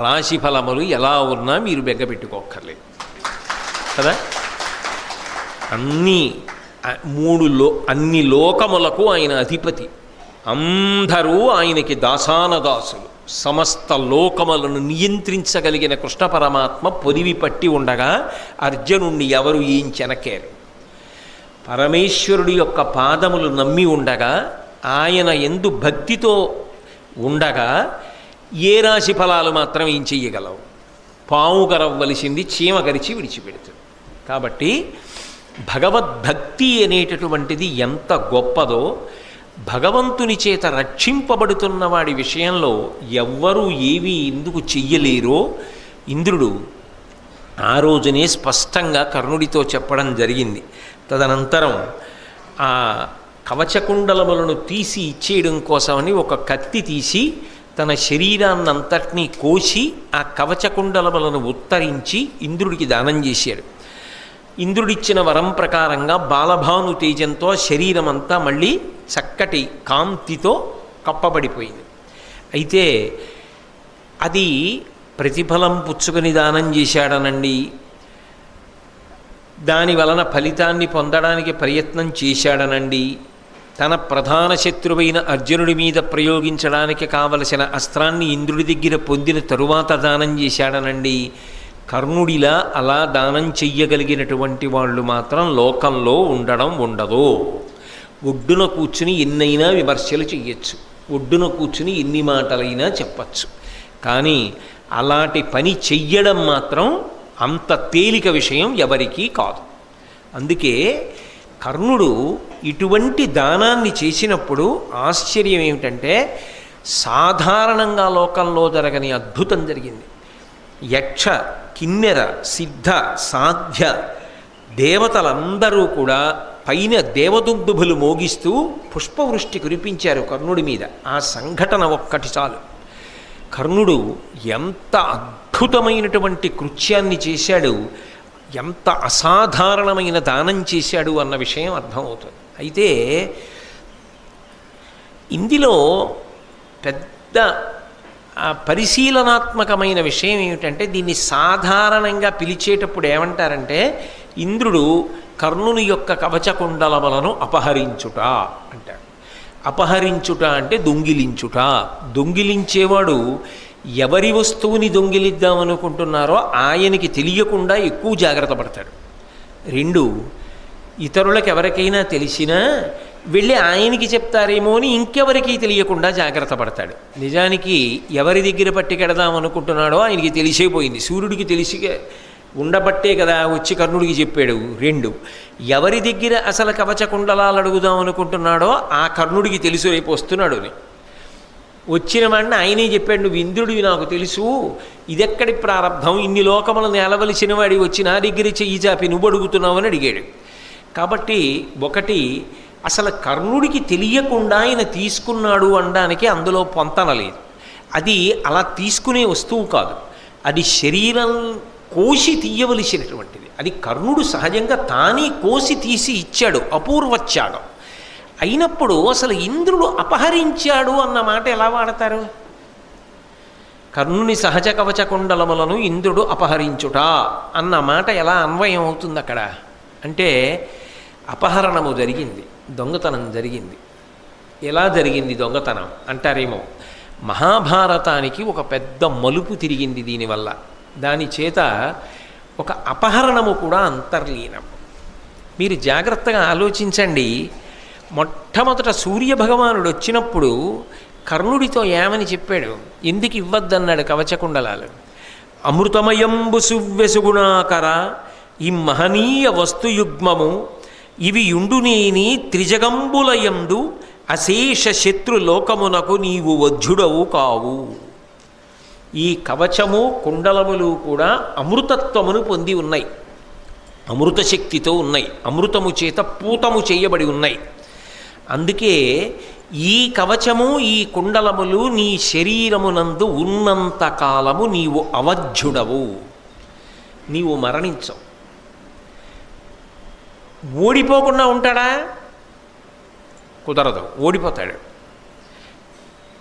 రాశి ఫలములు ఎలా ఉన్నా మీరు బెగ్గపెట్టుకోక్కర్లేదు కదా. అన్ని లోకములకు ఆయన అధిపతి, అందరూ ఆయనకి దాసానదాసులు. సమస్త లోకములను నియంత్రించగలిగిన కృష్ణ పరమాత్మ పొదివి పట్టి ఉండగా అర్జునుణ్ణి ఎవరు ఏం చెనకేరు? పరమేశ్వరుడి యొక్క పాదములు నమ్మి ఉండగా, ఆయన ఎందు భక్తితో ఉండగా ఏ రాశి ఫలాలు మాత్రం ఏం చెయ్యగలవు? పాము గరవ్వలసింది చీమ గరిచి విడిచిపెడుతుంది. కాబట్టి భగవద్భక్తి అనేటటువంటిది ఎంత గొప్పదో, భగవంతుని చేత రక్షింపబడుతున్న వాడి విషయంలో ఎవ్వరూ ఏమీ ఎందుకు చెయ్యలేరో ఇంద్రుడు ఆ రోజునే స్పష్టంగా కర్ణుడితో చెప్పడం జరిగింది. తదనంతరం ఆ కవచకుండలములను తీసి ఇచ్చేయడం కోసమని ఒక కత్తి తీసి తన శరీరాన్నంతటినీ కోసి ఆ కవచకుండలములను ఉత్తరించి ఇంద్రుడికి దానం చేశాడు. ఇంద్రుడిచ్చిన వరం ప్రకారంగా బాలభాను తేజంతో శరీరం అంతా మళ్ళీ చక్కటి కాంతితో కప్పబడిపోయింది. అయితే అది ప్రతిఫలం పుచ్చుకొని దానం చేశాడనండి, దాని వలన ఫలితాన్ని పొందడానికి ప్రయత్నం చేశాడనండి, తన ప్రధాన శత్రువైన అర్జునుడి మీద ప్రయోగించడానికి కావలసిన అస్త్రాన్ని ఇంద్రుడి దగ్గర పొందిన తరువాత దానం చేశాడనండి. కర్ణుడిలా అలా దానం చెయ్యగలిగినటువంటి వాళ్ళు మాత్రం లోకంలో ఉండదు. ఒడ్డున కూర్చుని ఎన్నైనా విమర్శలు చెయ్యొచ్చు, ఒడ్డున కూర్చుని ఎన్ని మాటలైనా చెప్పచ్చు, కానీ అలాంటి పని చెయ్యడం మాత్రం అంత తేలిక విషయం ఎవరికీ కాదు. అందుకే కర్ణుడు ఇటువంటి దానాన్ని చేసినప్పుడు ఆశ్చర్యం ఏమిటంటే సాధారణంగా లోకంలో జరగని అద్భుతం జరిగింది. యక్ష, కిన్నెర, సిద్ధ, సాధ్య దేవతలందరూ కూడా పైన దేవదుందుభులు మోగిస్తూ పుష్పవృష్టి కురిపించారు కర్ణుడి మీద. ఆ సంఘటన ఒక్కటి చాలు. కర్ణుడు ఎంత అద్భుతమైనటువంటి కృత్యాన్ని చేశాడు, ఎంత అసాధారణమైన దానం చేశాడు అన్న విషయం అర్థమవుతుంది. అయితే ఇందులో పెద్ద పరిశీలనాత్మకమైన విషయం ఏమిటంటే, దీన్ని సాధారణంగా పిలిచేటప్పుడు ఏమంటారంటే ఇంద్రుడు కర్ణుని యొక్క కవచకుండలములను అపహరించుట అంటాడు. అపహరించుట అంటే దొంగిలించుట. దొంగిలించేవాడు ఎవరి వస్తువుని దొంగిలిద్దామనుకుంటున్నారో ఆయనకి తెలియకుండా ఎక్కువ జాగ్రత్త పడతాడు. 2, ఇతరులకు ఎవరికైనా తెలిసినా వెళ్ళి ఆయనకి చెప్తారేమో అని ఇంకెవరికి తెలియకుండా జాగ్రత్త పడతాడు. నిజానికి ఎవరి దగ్గర పట్టుకెడదాం అనుకుంటున్నాడో ఆయనకి తెలిసిపోయింది. సూర్యుడికి తెలిసి ఉండబట్టే కదా వచ్చి కర్ణుడికి చెప్పాడు. 2, ఎవరి దగ్గర అసలు కవచ కుండలాలు అడుగుదాం అనుకుంటున్నాడో ఆ కర్ణుడికి తెలుసు రేపు వస్తున్నాడు అని. వచ్చిన వాడిని ఆయనే చెప్పాడు, నువ్వు ఇంద్రుడివి నాకు తెలుసు, ఇదెక్కడి ప్రారంభం, ఇన్ని లోకములను నేలవలసిన వాడి వచ్చి నా దగ్గర చెయ్యి చాపి నువ్వు అడుగుతున్నావు అని అడిగాడు. కాబట్టి ఒకటి, అసలు కర్ణుడికి తెలియకుండా ఆయన తీసుకున్నాడు అనడానికి అందులో పొంతన లేదు. అది అలా తీసుకునే వస్తువు కాదు, అది శరీరం కోసి తీయవలసినటువంటిది. అది కర్ణుడు సహజంగా తానే కోసి తీసి ఇచ్చాడు, అపూర్వత్యాగం అయినప్పుడు అసలు ఇంద్రుడు అపహరించాడు అన్న మాట ఎలా వాడతారు? కర్ణుని సహజ కవచ కుండలములను ఇంద్రుడు అపహరించుట అన్న మాట ఎలా అన్వయం అవుతుంది అక్కడ అంటే, అపహరణము జరిగింది, దొంగతనం జరిగింది. ఎలా జరిగింది దొంగతనం అంటారేమో, మహాభారతానికి ఒక పెద్ద మలుపు తిరిగింది దీనివల్ల. దాని చేత ఒక అపహరణము కూడా అంతర్లీనం. మీరు జాగ్రత్తగా ఆలోచించండి. మొట్టమొదట సూర్యభగవానుడు వచ్చినప్పుడు కర్ణుడితో ఏమని చెప్పాడు? ఎందుకు ఇవ్వద్దన్నాడు కవచకుండలాలు? అమృతమయంబు సువ్యసుగుణాకర ఈ మహనీయ వస్తుయుగ్మము ఇవి యుండునేని త్రిజగంబులయందు అశేష శత్రులోకమునకు నీవు వజ్జుడవు కావు. ఈ కవచము కుండలములు కూడా అమృతత్వమును పొంది ఉన్నాయి, అమృత శక్తితో ఉన్నాయి, అమృతము చేత పూతము చేయబడి ఉన్నాయి. అందుకే ఈ కవచము ఈ కుండలములు నీ శరీరమునందు ఉన్నంత కాలము నీవు అవధ్యుడవు, నీవు మరణించవు. ఓడిపోకుండా ఉంటాడా? కుదరదు, ఓడిపోతాడు.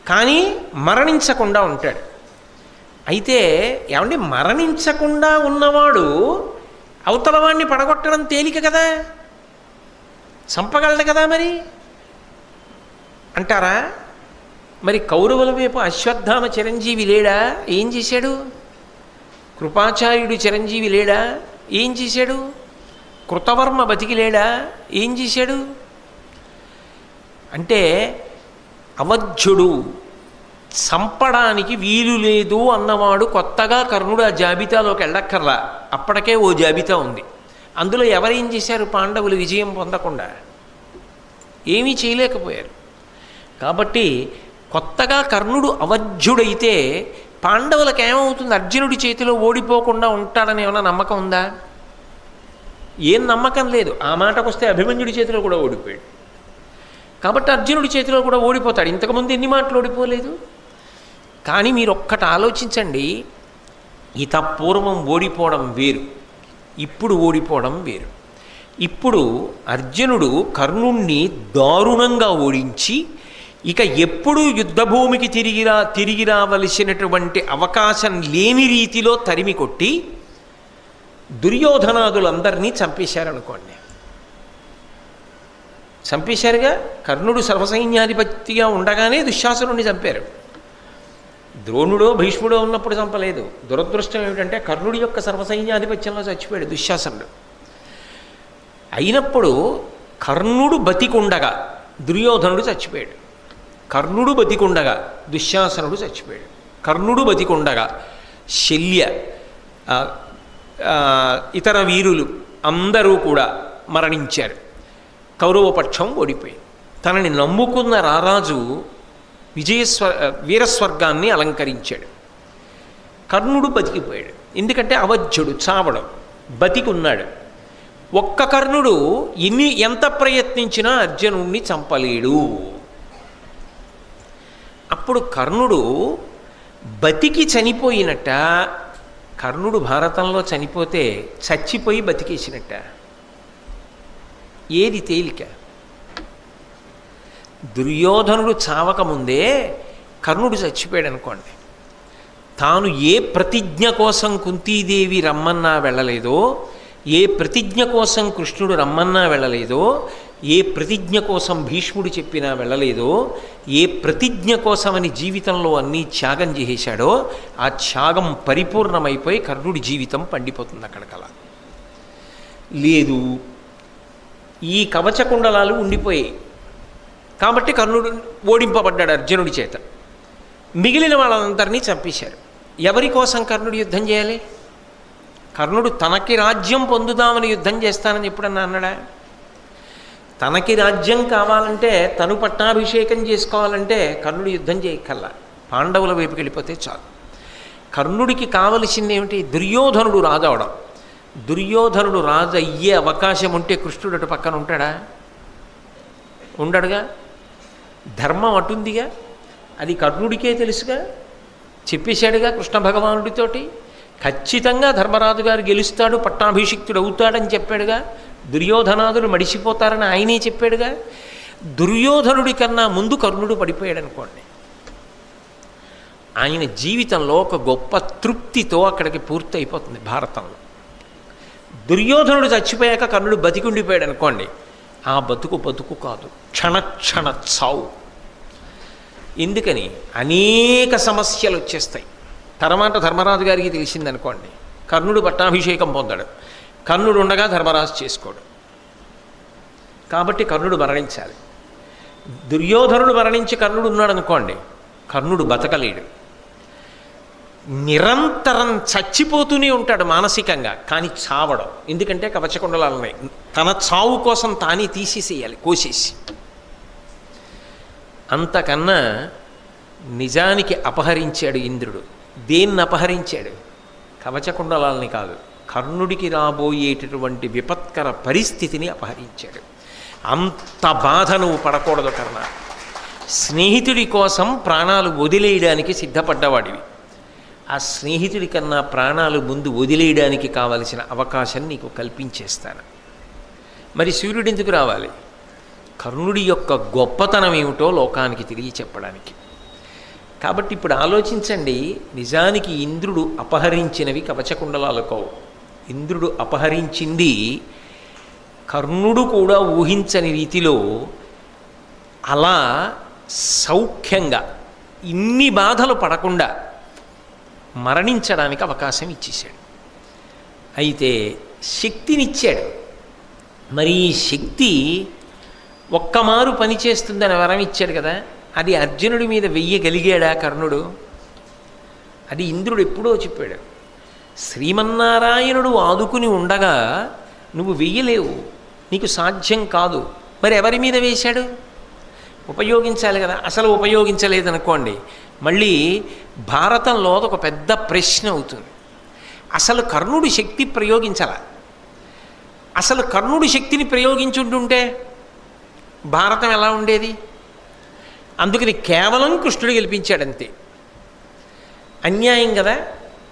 కానీ మరణించకుండా ఉంటాడు. అయితే ఏమంటే మరణించకుండా ఉన్నవాడు అవతలవాడిని పడగొట్టడం తేలిక కదా, చంపగలడు కదా మరి అంటారా? మరి కౌరవుల వైపు అశ్వత్థామ చిరంజీవి లేడా? ఏం చేశాడు? కృపాచార్యుడు చిరంజీవి లేడా? ఏం చేశాడు? కృతవర్మ బతికి లేడా? ఏం చేశాడు? అంటే అవధ్యుడు, చంపడానికి వీలు లేదు అన్నవాడు కొత్తగా కర్ణుడు ఆ జాబితాలోకి వెళ్ళక్కర్లా, అప్పటికే ఓ జాబితా ఉంది. అందులో ఎవరేం చేశారు? పాండవులు విజయం పొందకుండా ఏమీ చేయలేకపోయారు. కాబట్టి కొత్తగా కర్ణుడు అవధ్యుడైతే పాండవులకు ఏమవుతుంది? అర్జునుడి చేతిలో ఓడిపోకుండా ఉంటాడని ఏమైనా నమ్మకం ఉందా? ఏం నమ్మకం లేదు. ఆ మాటకు వస్తే అభిమన్యుడి చేతిలో కూడా ఓడిపోయాడు. కాబట్టి అర్జునుడి చేతిలో కూడా ఓడిపోతాడు. ఇంతకుముందు ఎన్ని మాటలు ఓడిపోలేదు. కానీ మీరు ఒక్కటి ఆలోచించండి, ఇత పూర్వం ఓడిపోవడం వేరు, ఇప్పుడు ఓడిపోవడం వేరు. ఇప్పుడు అర్జునుడు కర్ణుణ్ణి దారుణంగా ఓడించి ఇక ఎప్పుడూ యుద్ధభూమికి తిరిగి రావలసినటువంటి అవకాశం లేని రీతిలో తరిమి కొట్టి దుర్యోధనాదులందరినీ చంపేశారనుకోండి. చంపేశారుగా. కర్ణుడు సర్వసైన్యాధిపతిగా ఉండగానే దుశ్శాసనుడిని చంపారు. ద్రోణుడో భీష్ముడో ఉన్నప్పుడు చంపలేదు. దురదృష్టం ఏమిటంటే కర్ణుడి యొక్క సర్వసైన్యాధిపత్యంలో చచ్చిపోయాడు దుశ్శాసనుడు. అయినప్పుడు కర్ణుడు బతికుండగా దుర్యోధనుడు చచ్చిపోయాడు, కర్ణుడు బతికుండగా దుశ్శాసనుడు చచ్చిపోయాడు, కర్ణుడు బతికుండగా శల్య ఇతర వీరులు అందరూ కూడా మరణించారు. కౌరవపక్షం ఓడిపోయింది. తనని నమ్ముకున్న రారాజు వీరస్వర్గాన్ని అలంకరించాడు. కర్ణుడు బతికిపోయాడు. ఎందుకంటే అవధ్యుడు, చావడం, బతికున్నాడు. ఒక్క కర్ణుడు ఎంత ప్రయత్నించినా అర్జునుడిని చంపలేడు. అప్పుడు కర్ణుడు బతికి చనిపోయినట్ట. కర్ణుడు భారతంలో చనిపోతే చచ్చిపోయి బతికేసినట్ట. ఏది తేలిక? దుర్యోధనుడు చావకముందే కర్ణుడు చచ్చిపోయాడు అనుకోండి. తాను ఏ ప్రతిజ్ఞ కోసం కుంతీదేవి రమ్మన్నా వెళ్ళలేదో, ఏ ప్రతిజ్ఞ కోసం కృష్ణుడు రమ్మన్నా వెళ్ళలేదో, ఏ ప్రతిజ్ఞ కోసం భీష్ముడు చెప్పినా వెళ్ళలేదో, ఏ ప్రతిజ్ఞ కోసమని జీవితంలో అన్నీ త్యాగం చేసేశాడో ఆ త్యాగం పరిపూర్ణమైపోయి కర్ణుడి జీవితం పండిపోతుంది అక్కడికలా. లేదు, ఈ కవచకుండలాలు ఉండిపోయాయి కాబట్టి కర్ణుడు ఓడింపబడ్డాడు అర్జునుడి చేత. మిగిలిన వాళ్ళందరినీ చంపేశారు. ఎవరి కోసం కర్ణుడు యుద్ధం చేయాలి? కర్ణుడు తనకి రాజ్యం పొందుదామని యుద్ధం చేస్తానని ఎప్పుడన్నా అన్నాడా? తనకి రాజ్యం కావాలంటే, తను పట్టాభిషేకం చేసుకోవాలంటే కర్ణుడు యుద్ధం చేయక్కల్లా, పాండవుల వైపుకి వెళ్ళిపోతే చాలు. కర్ణుడికి కావలసింది ఏమిటి? దుర్యోధనుడు రాజు అవడం. దుర్యోధనుడు రాజు అయ్యే అవకాశం ఉంటే కృష్ణుడు అటు పక్కన ఉంటాడా? ఉండడుగా. ధర్మం అటుందిగా, అది కర్ణుడికే తెలుసుగా, చెప్పేశాడుగా కృష్ణ భగవానుడితోటి. ఖచ్చితంగా ధర్మరాజు గారు గెలుస్తాడు, పట్టాభిషిక్తుడు అవుతాడని చెప్పాడుగా. దుర్యోధనాదులు మడిసిపోతారని ఆయనే చెప్పాడుగా. దుర్యోధనుడి కన్నా ముందు కర్ణుడు పడిపోయాడు అనుకోండి. ఆయన జీవితంలో ఒక గొప్ప తృప్తితో అక్కడికి పూర్తి అయిపోతుంది భారతంలో. దుర్యోధనుడు చచ్చిపోయాక కర్ణుడు బతికుండిపోయాడు అనుకోండి, ఆ బతుకు కాదు, క్షణ చావు. ఎందుకని? అనేక సమస్యలు వచ్చేస్తాయి. తర్వాత ధర్మరాజు గారికి తెలిసిందనుకోండి, కర్ణుడు పట్టాభిషేకం పొందాడు, కర్ణుడు ఉండగా ధర్మరాజు చేసుకోడు, కాబట్టి కర్ణుడు మరణించాలి. దుర్యోధనుడు మరణించి కర్ణుడు ఉన్నాడు అనుకోండి, కర్ణుడు బతకలేడు, నిరంతరం చచ్చిపోతూనే ఉంటాడు మానసికంగా, కానీ చావడం. ఎందుకంటే కవచకుండలాలున్నాయి. తన చావు కోసం తానే తీసేసేయాలి, కోసేసి. అంతకన్నా నిజానికి అపహరించాడు ఇంద్రుడు. దేన్ని అపహరించాడు? కవచకుండలాల్ని కాదు, కర్ణుడికి రాబోయేటటువంటి విపత్కర పరిస్థితిని అపహరించాడు. అంత బాధ నువ్వు పడకూడదు కర్ణ. స్నేహితుడి కోసం ప్రాణాలు వదిలేయడానికి సిద్ధపడ్డవాడివి. ఆ స్నేహితుడి కన్నా ప్రాణాలు ముందు వదిలేయడానికి కావలసిన అవకాశం నీకు కల్పించేస్తాను. మరి సూర్యుడు ఎందుకు రావాలి? కర్ణుడి యొక్క గొప్పతనం ఏమిటో లోకానికి తెలియచెప్పడానికి. కాబట్టి ఇప్పుడు ఆలోచించండి, నిజానికి ఇంద్రుడు అపహరించినవి కవచకుండలాలు కావు. ఇంద్రుడు అపహరించింది కర్ణుడు కూడా ఊహించని రీతిలో అలా సౌఖ్యంగా ఇన్ని బాధలు పడకుండా మరణించడానికి అవకాశం ఇచ్చేశాడు. అయితే శక్తినిచ్చాడు. మరి ఈ శక్తి ఒక్కమారు పనిచేస్తుందని వరం ఇచ్చాడు కదా, అది అర్జునుడి మీద వెయ్యగలిగాడా కర్ణుడు? అది ఇంద్రుడు ఎప్పుడో చెప్పాడు. శ్రీమన్నారాయణుడు ఆదుకుని ఉండగా నువ్వు వెయ్యలేవు, నీకు సాధ్యం కాదు. మరి ఎవరి మీద వేశాడు? ఉపయోగించాలి కదా. అసలు ఉపయోగించలేదనుకోండి, మళ్ళీ భారతంలో ఒక పెద్ద ప్రశ్న అవుతుంది. అసలు కర్ణుడి శక్తి ప్రయోగించాల? అసలు కర్ణుడి శక్తిని ప్రయోగించుంటుంటే భారతం ఎలా ఉండేది? అందుకని కేవలం కృష్ణుడు గెలిపించాడంతే. అన్యాయం కదా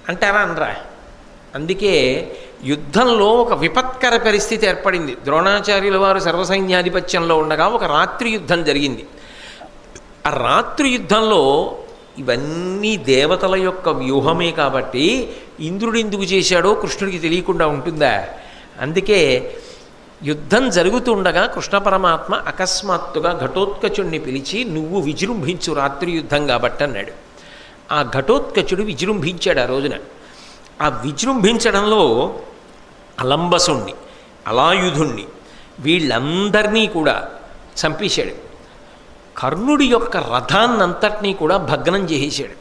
అంటారా? అనరా? అందుకే యుద్ధంలో ఒక విపత్కర పరిస్థితి ఏర్పడింది. ద్రోణాచార్యుల వారు సర్వసైన్యాధిపత్యంలో ఉండగా ఒక రాత్రి యుద్ధం జరిగింది. ఆ రాత్రి యుద్ధంలో ఇవన్నీ దేవతల యొక్క వ్యూహమే కాబట్టి ఇంద్రుడు ఎందుకు చేశాడో కృష్ణుడికి తెలియకుండా ఉంటుందా? అందుకే యుద్ధం జరుగుతుండగా కృష్ణ పరమాత్మ అకస్మాత్తుగా ఘటోత్కచుడిని పిలిచి, నువ్వు విజృంభించు రాత్రి యుద్ధం కాబట్టి అన్నాడు. ఆ ఘటోత్కచుడు విజృంభించాడు ఆ రోజున. ఆ విజృంభించడంలో అలంబసుణ్ణి, అలాయుధుణ్ణి, వీళ్ళందరినీ కూడా చంపేశాడు. కర్ణుడి యొక్క రథాన్నంతటినీ కూడా భగ్నం చేసేశాడు.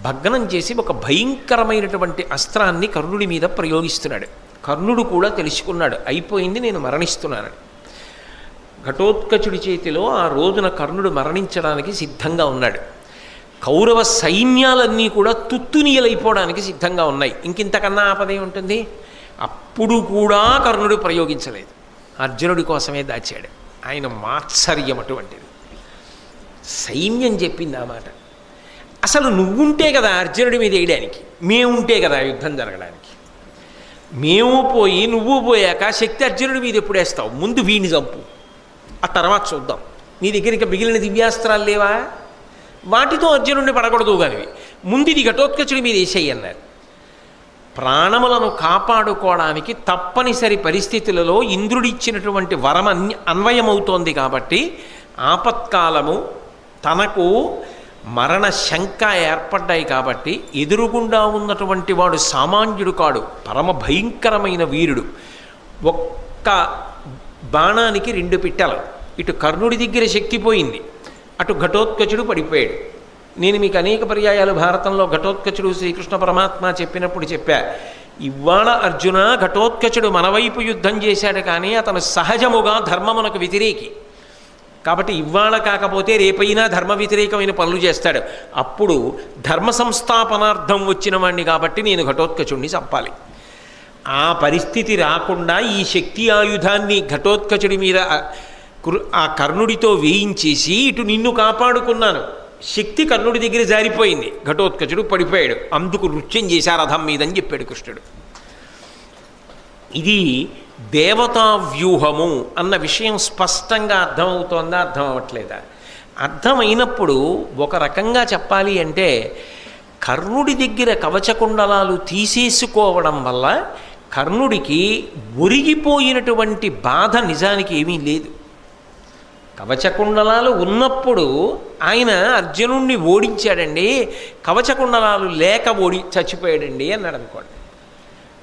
భగ్నం చేసి ఒక భయంకరమైనటువంటి అస్త్రాన్ని కర్ణుడి మీద ప్రయోగిస్తున్నాడు. కర్ణుడు కూడా తెలుసుకున్నాడు, అయిపోయింది, నేను మరణిస్తున్నానని. ఘటోత్కచుడి చేతిలో ఆ రోజున కర్ణుడు మరణించడానికి సిద్ధంగా ఉన్నాడు. కౌరవ సైన్యాలన్నీ కూడా తుత్తునీయలైపోవడానికి సిద్ధంగా ఉన్నాయి. ఇంకింతకన్నా ఆపదే ఉంటుంది. అప్పుడు కూడా కర్ణుడు ప్రయోగించలేదు, అర్జునుడి కోసమే దాచాడు. ఆయన మాత్సర్యం అటువంటిది. సైన్యం చెప్పింది ఆ మాట. అసలు నువ్వుంటే కదా అర్జునుడి మీద వేయడానికి, మేముంటే కదా యుద్ధం జరగడానికి. మేము పోయి నువ్వు పోయాక శక్తి అర్జునుడి మీద ఎప్పుడు వేస్తావు? ముందు వీడిని చంపు, ఆ తర్వాత చూద్దాం. నీ దగ్గర ఇంకా మిగిలిన దివ్యాస్త్రాలు లేవా? వాటితో అర్జునుడిని పడకూడదు కానీ ముందు ఇది ఘటోత్కచుడి మీద వేసేయి అన్నారు. ప్రాణములను కాపాడుకోవడానికి తప్పనిసరి పరిస్థితులలో ఇంద్రుడిచ్చినటువంటి వరం అన్వయమవుతోంది కాబట్టి ఆపత్కాలము తనకు మరణ శంక ఏర్పడ్డాయి కాబట్టి ఎదురుగుండా ఉన్నటువంటి వాడు సామాన్యుడు కాడు, పరమ భయంకరమైన వీరుడు. ఒక్క బాణానికి 2 పిట్టలు. ఇటు కర్ణుడి దగ్గర శక్తి పోయింది, అటు ఘటోత్కచుడు పడిపోయాడు. నేను మీకు అనేక పర్యాయాలు భారతంలో ఘటోత్కచుడు శ్రీకృష్ణ పరమాత్మ చెప్పినప్పుడు చెప్పా, ఇవాళ అర్జున ఘటోత్కచుడు మన వైపు యుద్ధం చేశాడు కానీ అతను సహజముగా ధర్మమునకు వ్యతిరేకి. కాబట్టి ఇవాళ కాకపోతే రేపైనా ధర్మ వ్యతిరేకమైన పనులు చేస్తాడు. అప్పుడు ధర్మ సంస్థాపనార్థం వచ్చిన వాడిని కాబట్టి నేను ఘటోత్కచుడిని చంపాలి. ఆ పరిస్థితి రాకుండా ఈ శక్తి ఆయుధాన్ని ఘటోత్కచుడి మీద ఆ కర్ణుడితో వేయించేసి ఇటు నిన్ను కాపాడుకున్నాను. శక్తి కర్ణుడి దగ్గర జారిపోయింది, ఘటోత్కచుడు పడిపోయాడు. అందుకు నృత్యం చేశారు రథం మీదని చెప్పాడు కృష్ణుడు. ఇది దేవతా వ్యూహము అన్న విషయం స్పష్టంగా అర్థమవుతోందా, అర్థం అవ్వట్లేదా? అర్థమైనప్పుడు ఒక రకంగా చెప్పాలి అంటే కర్ణుడి దగ్గర కవచకుండలాలు తీసేసుకోవడం వల్ల కర్ణుడికి ఒరిగిపోయినటువంటి బాధ నిజానికి ఏమీ లేదు. కవచకుండలాలు ఉన్నప్పుడు ఆయన అర్జునుణ్ణి ఓడించాడండి, కవచకుండలాలు లేక చచ్చిపోయాడండి అన్నాడు అనుకోండి.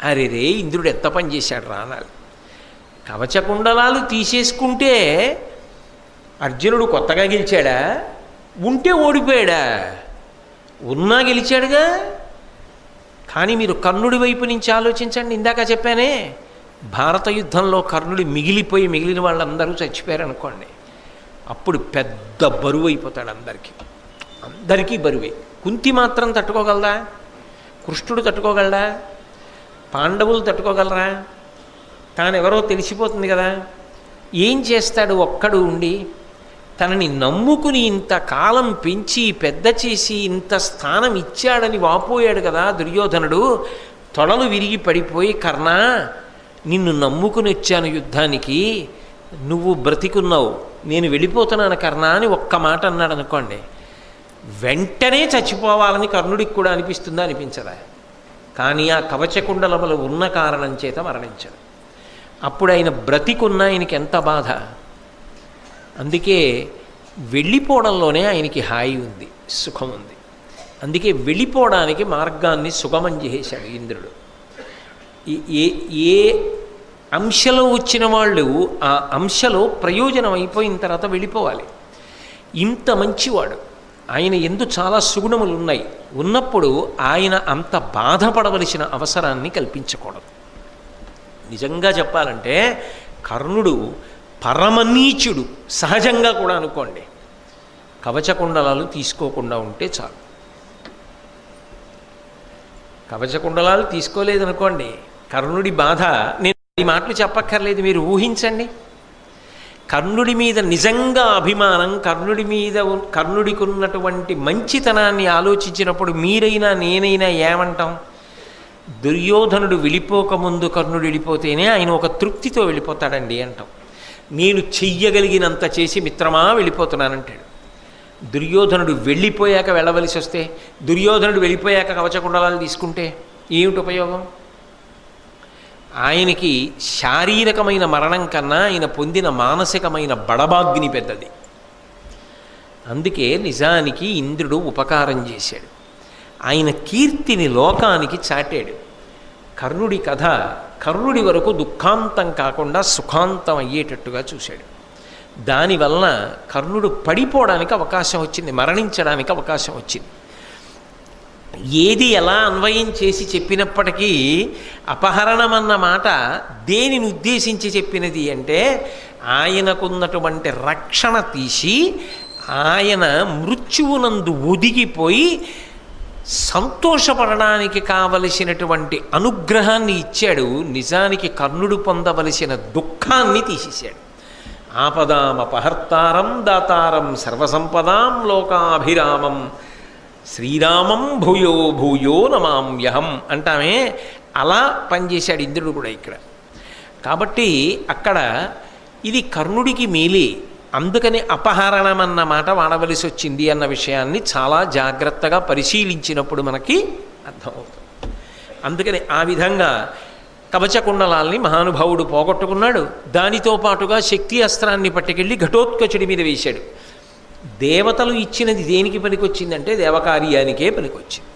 అరే రే ఇంద్రుడు ఎంత పని చేశాడు రా అనాలి. కవచకుండలాలు తీసేసుకుంటే అర్జునుడు కొత్తగా గెలిచాడా, ఉంటే ఓడిపోయాడా? ఉన్నా గెలిచాడుగా. కానీ మీరు కర్ణుడి వైపు నుంచి ఆలోచించండి. ఇందాక చెప్పానే, భారత యుద్ధంలో కర్ణుడు మిగిలిపోయి మిగిలిన వాళ్ళందరూ చచ్చిపోయారు అనుకోండి, అప్పుడు పెద్ద బరువు అయిపోతాడు. అందరికీ బరువే. కుంతి మాత్రం తట్టుకోగలదా? కృష్ణుడు తట్టుకోగలడా? పాండవులు తట్టుకోగలరా? తానెవరో తెలిసిపోతుంది కదా. ఏం చేస్తాడు ఒక్కడు ఉండి? తనని నమ్ముకుని ఇంతకాలం పెంచి పెద్ద చేసి ఇంత స్థానం ఇచ్చాడని వాపోయాడు కదా దుర్యోధనుడు. తొడలు విరిగి పడిపోయి, కర్ణ నిన్ను నమ్ముకుని వచ్చాను యుద్ధానికి, నువ్వు బ్రతికున్నావు, నేను వెళ్ళిపోతున్నాను కర్ణ అని ఒక్క మాట అన్నాడు అనుకోండి, వెంటనే చచ్చిపోవాలని కర్ణుడికి కూడా అనిపిస్తుందా, అనిపించదా? కానీ ఆ కవచకుండలములు ఉన్న కారణం చేత మరణించడు. అప్పుడు ఆయన బ్రతికున్న ఆయనకి ఎంత బాధ. అందుకే వెళ్ళిపోవడంలోనే ఆయనకి హాయి ఉంది, సుఖం ఉంది. అందుకే వెళ్ళిపోవడానికి మార్గాన్ని సుగమం చేశాడు ఇంద్రుడు. ఏ అంశలో వచ్చిన వాళ్ళు ఆ అంశలో ప్రయోజనం అయిపోయిన తర్వాత వెళ్ళిపోవాలి. ఇంత మంచివాడు, ఆయన ఎందు చాలా సుగుణములు ఉన్నాయి. ఉన్నప్పుడు ఆయన అంత బాధపడవలసిన అవసరాన్ని కల్పించకూడదు. నిజంగా చెప్పాలంటే కర్ణుడు పరమనీచుడు సహజంగా కూడా అనుకోండి. కవచకుండలాలు తీసుకోకుండా ఉంటే చాలు. కవచకుండలాలు తీసుకోలేదనుకోండి, కర్ణుడి బాధ, నేను ఈ మాటలు చెప్పక్కర్లేదు, మీరు ఊహించండి. కర్ణుడి మీద నిజంగా అభిమానం, కర్ణుడికి ఉన్నటువంటి మంచితనాన్ని ఆలోచించినప్పుడు మీరైనా నేనైనా ఏమంటాం? దుర్యోధనుడు వెళ్ళిపోకముందు కర్ణుడు వెళ్ళిపోతేనే ఆయన ఒక తృప్తితో వెళ్ళిపోతాడండి అంటాం. నేను చెయ్యగలిగినంత చేసి మిత్రమా వెళ్ళిపోతున్నానంటాడు. దుర్యోధనుడు వెళ్ళిపోయాక వెళ్ళవలసి వస్తే, దుర్యోధనుడు వెళ్ళిపోయాక కవచకుండలాలు తీసుకుంటే ఏమిటి ఉపయోగం? ఆయనకి శారీరకమైన మరణం కన్నా ఆయన పొందిన మానసికమైన బడబాగ్ని పెద్దది. అందుకే నిజానికి ఇంద్రుడు ఉపకారం చేశాడు, ఆయన కీర్తిని లోకానికి చాటాడు. కర్ణుడి కథ కర్ణుడి వరకు దుఃఖాంతం కాకుండా సుఖాంతం అయ్యేటట్టుగా చూశాడు. దానివల్ల కర్ణుడు పడిపోవడానికి అవకాశం వచ్చింది, మరణించడానికి అవకాశం వచ్చింది. ఏది ఎలా అన్వయం చేసి చెప్పినప్పటికీ అపహరణం అన్న మాట దేనిని ఉద్దేశించి చెప్పినది అంటే, ఆయనకున్నటువంటి రక్షణ తీసి ఆయన మృత్యువునందు ఒదిగిపోయి సంతోషపడడానికి కావలసినటువంటి అనుగ్రహాన్ని ఇచ్చాడు. నిజానికి కర్ణుడు పొందవలసిన దుఃఖాన్ని తీసేశాడు. ఆపదామపహర్తారం దాతారం సర్వసంపదాం లోకాభిరామం శ్రీరామం భూయో భూయో నమామ్యహం అంటామే, అలా పనిచేశాడు ఇంద్రుడు కూడా ఇక్కడ. కాబట్టి అక్కడ ఇది కర్ణుడికి మేలే, అందుకని అపహరణం అన్న మాట వాడవలసి వచ్చింది అన్న విషయాన్ని చాలా జాగ్రత్తగా పరిశీలించినప్పుడు మనకి అర్థమవుతుంది. అందుకని ఆ విధంగా కవచకుండలాల్ని మహానుభావుడు పోగొట్టుకున్నాడు. దానితో పాటుగా శక్తి అస్త్రాన్ని పట్టుకెళ్ళి ఘటోత్కచుడి మీద వేశాడు. దేవతలు ఇచ్చినది దేనికి పనికొచ్చిందంటే దేవకార్యానికే పనికొచ్చింది.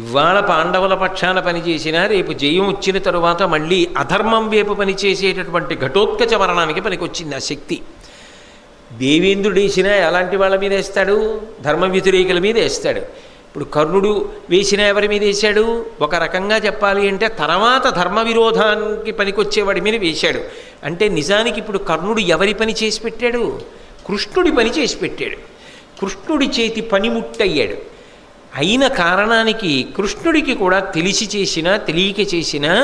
ఇవాళ పాండవుల పక్షాన పనిచేసినా రేపు జయం వచ్చిన తరువాత మళ్ళీ అధర్మం వైపు పనిచేసేటటువంటి ఘటోత్కచ మరణానికి పనికొచ్చింది ఆ శక్తి. దేవేంద్రుడు వేసినా ఎలాంటి వాళ్ళ మీద వేస్తాడు? ధర్మ వ్యతిరేకుల మీద వేస్తాడు. ఇప్పుడు కర్ణుడు వేసిన ఎవరి మీద వేశాడు? ఒక రకంగా చెప్పాలి అంటే తర్వాత ధర్మ విరోధానికి పనికొచ్చేవాడి మీద వేశాడు. అంటే నిజానికి ఇప్పుడు కర్ణుడు ఎవరి పని చేసి పెట్టాడు? కృష్ణుడి పని చేసి పెట్టాడు. కృష్ణుడి చేతి పనిముట్టయ్యాడు. అయిన కారణానికి కృష్ణుడికి కూడా తెలిసి చేసినా తెలియక చేసినా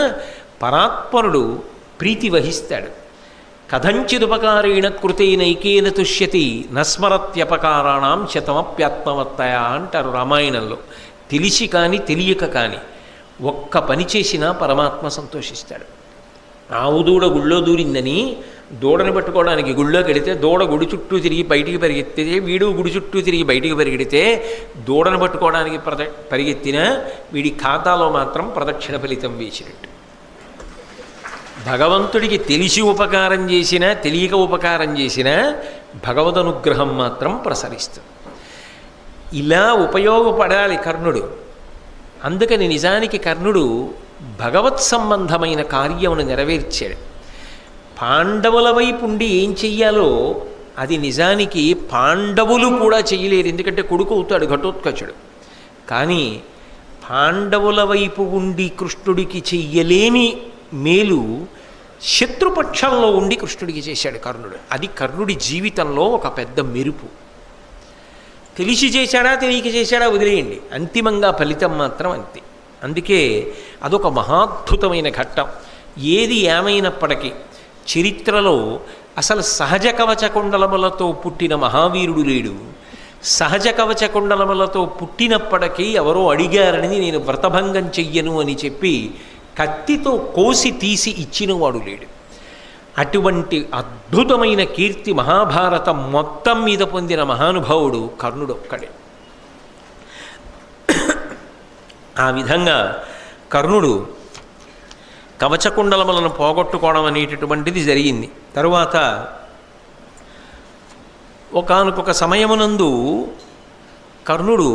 పరాత్పరుడు ప్రీతి వహిస్తాడు. కథంచిదుపకారేణ కృతేనైకేన తుష్యతి నస్మరత్యపకారాణం శతమప్యాత్మవత్తయ అంటారు రామాయణంలో. తెలిసి కానీ తెలియక కానీ ఒక్క పని చేసినా పరమాత్మ సంతోషిస్తాడు. ఆవు దూడ గుళ్ళో దూరిందని దూడను పట్టుకోవడానికి గుళ్ళోకి వెడితే దూడ గుడి చుట్టూ తిరిగి బయటికి పరిగెత్తితే వీడు గుడి చుట్టూ తిరిగి బయటికి పరిగెడితే దూడను పట్టుకోవడానికి పరిగెత్తినా వీడి ఖాతాలో మాత్రం ప్రదక్షిణ ఫలితం వేసినట్టు. భగవంతుడికి తెలిసి ఉపకారం చేసినా తెలియక ఉపకారం చేసినా భగవదనుగ్రహం మాత్రం ప్రసరిస్తుంది. ఇలా ఉపయోగపడాలి కర్ణుడు. అందుకని నిజానికి కర్ణుడు భగవత్ సంబంధమైన కార్యమును నెరవేర్చాడు. పాండవుల వైపు ఉండి ఏం చెయ్యాలో అది నిజానికి పాండవులు కూడా చెయ్యలేరు, ఎందుకంటే కొడుకు అవుతాడు ఘటోత్కచుడు. కానీ పాండవుల వైపు ఉండి కృష్ణుడికి చెయ్యలేని మేలు శత్రుపక్షంలో ఉండి కృష్ణుడికి చేశాడు కర్ణుడు. అది కర్ణుడి జీవితంలో ఒక పెద్ద మెరుపు. తెలిసి చేశాడా తెలియక చేశాడా వదిలేయండి, అంతిమంగా ఫలితం మాత్రం అంతే. అందుకే అదొక మహాద్భుతమైన ఘట్టం. ఏది ఏమైనప్పటికీ చరిత్రలో అసలు సహజ కవచ కుండలములతో పుట్టిన మహావీరుడు లేడు. సహజ కవచ కుండలములతో పుట్టినప్పటికీ ఎవరో అడిగారని నేను వ్రతభంగం చెయ్యను అని చెప్పి కత్తితో కోసి తీసి ఇచ్చినవాడు లేడు. అటువంటి అద్భుతమైన కీర్తి మహాభారతం మొత్తం మీద పొందిన మహానుభావుడు కర్ణుడు ఒక్కడే. ఆ విధంగా కర్ణుడు కవచకుండలములను పోగొట్టుకోవడం అనేటటువంటిది జరిగింది. తరువాత ఒకానొక సమయమునందు కర్ణుడు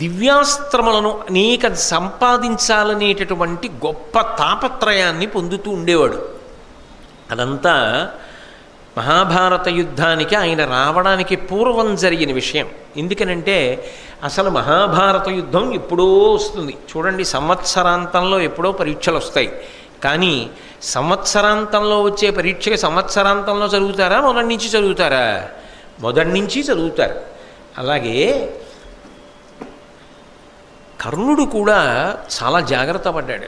దివ్యాస్త్రములను అనేక సంపాదించాలనేటటువంటి గొప్ప తాపత్రయాన్ని పొందుతూ ఉండేవాడు. అదంతా మహాభారత యుద్ధానికి ఆయన రావడానికి పూర్వం జరిగిన విషయం. ఎందుకనంటే అసలు మహాభారత యుద్ధం ఎప్పుడో వస్తుంది చూడండి. సంవత్సరాంతంలో ఎప్పుడో పరీక్షలు వస్తాయి. కానీ సంవత్సరాంతంలో వచ్చే పరీక్షకి సంవత్సరాంతంలో చదువుతారా మొదటి నుంచి చదువుతారా? మొదటి నుంచి చదువుతారు. అలాగే కర్ణుడు కూడా చాలా జాగ్రత్త పడ్డాడు.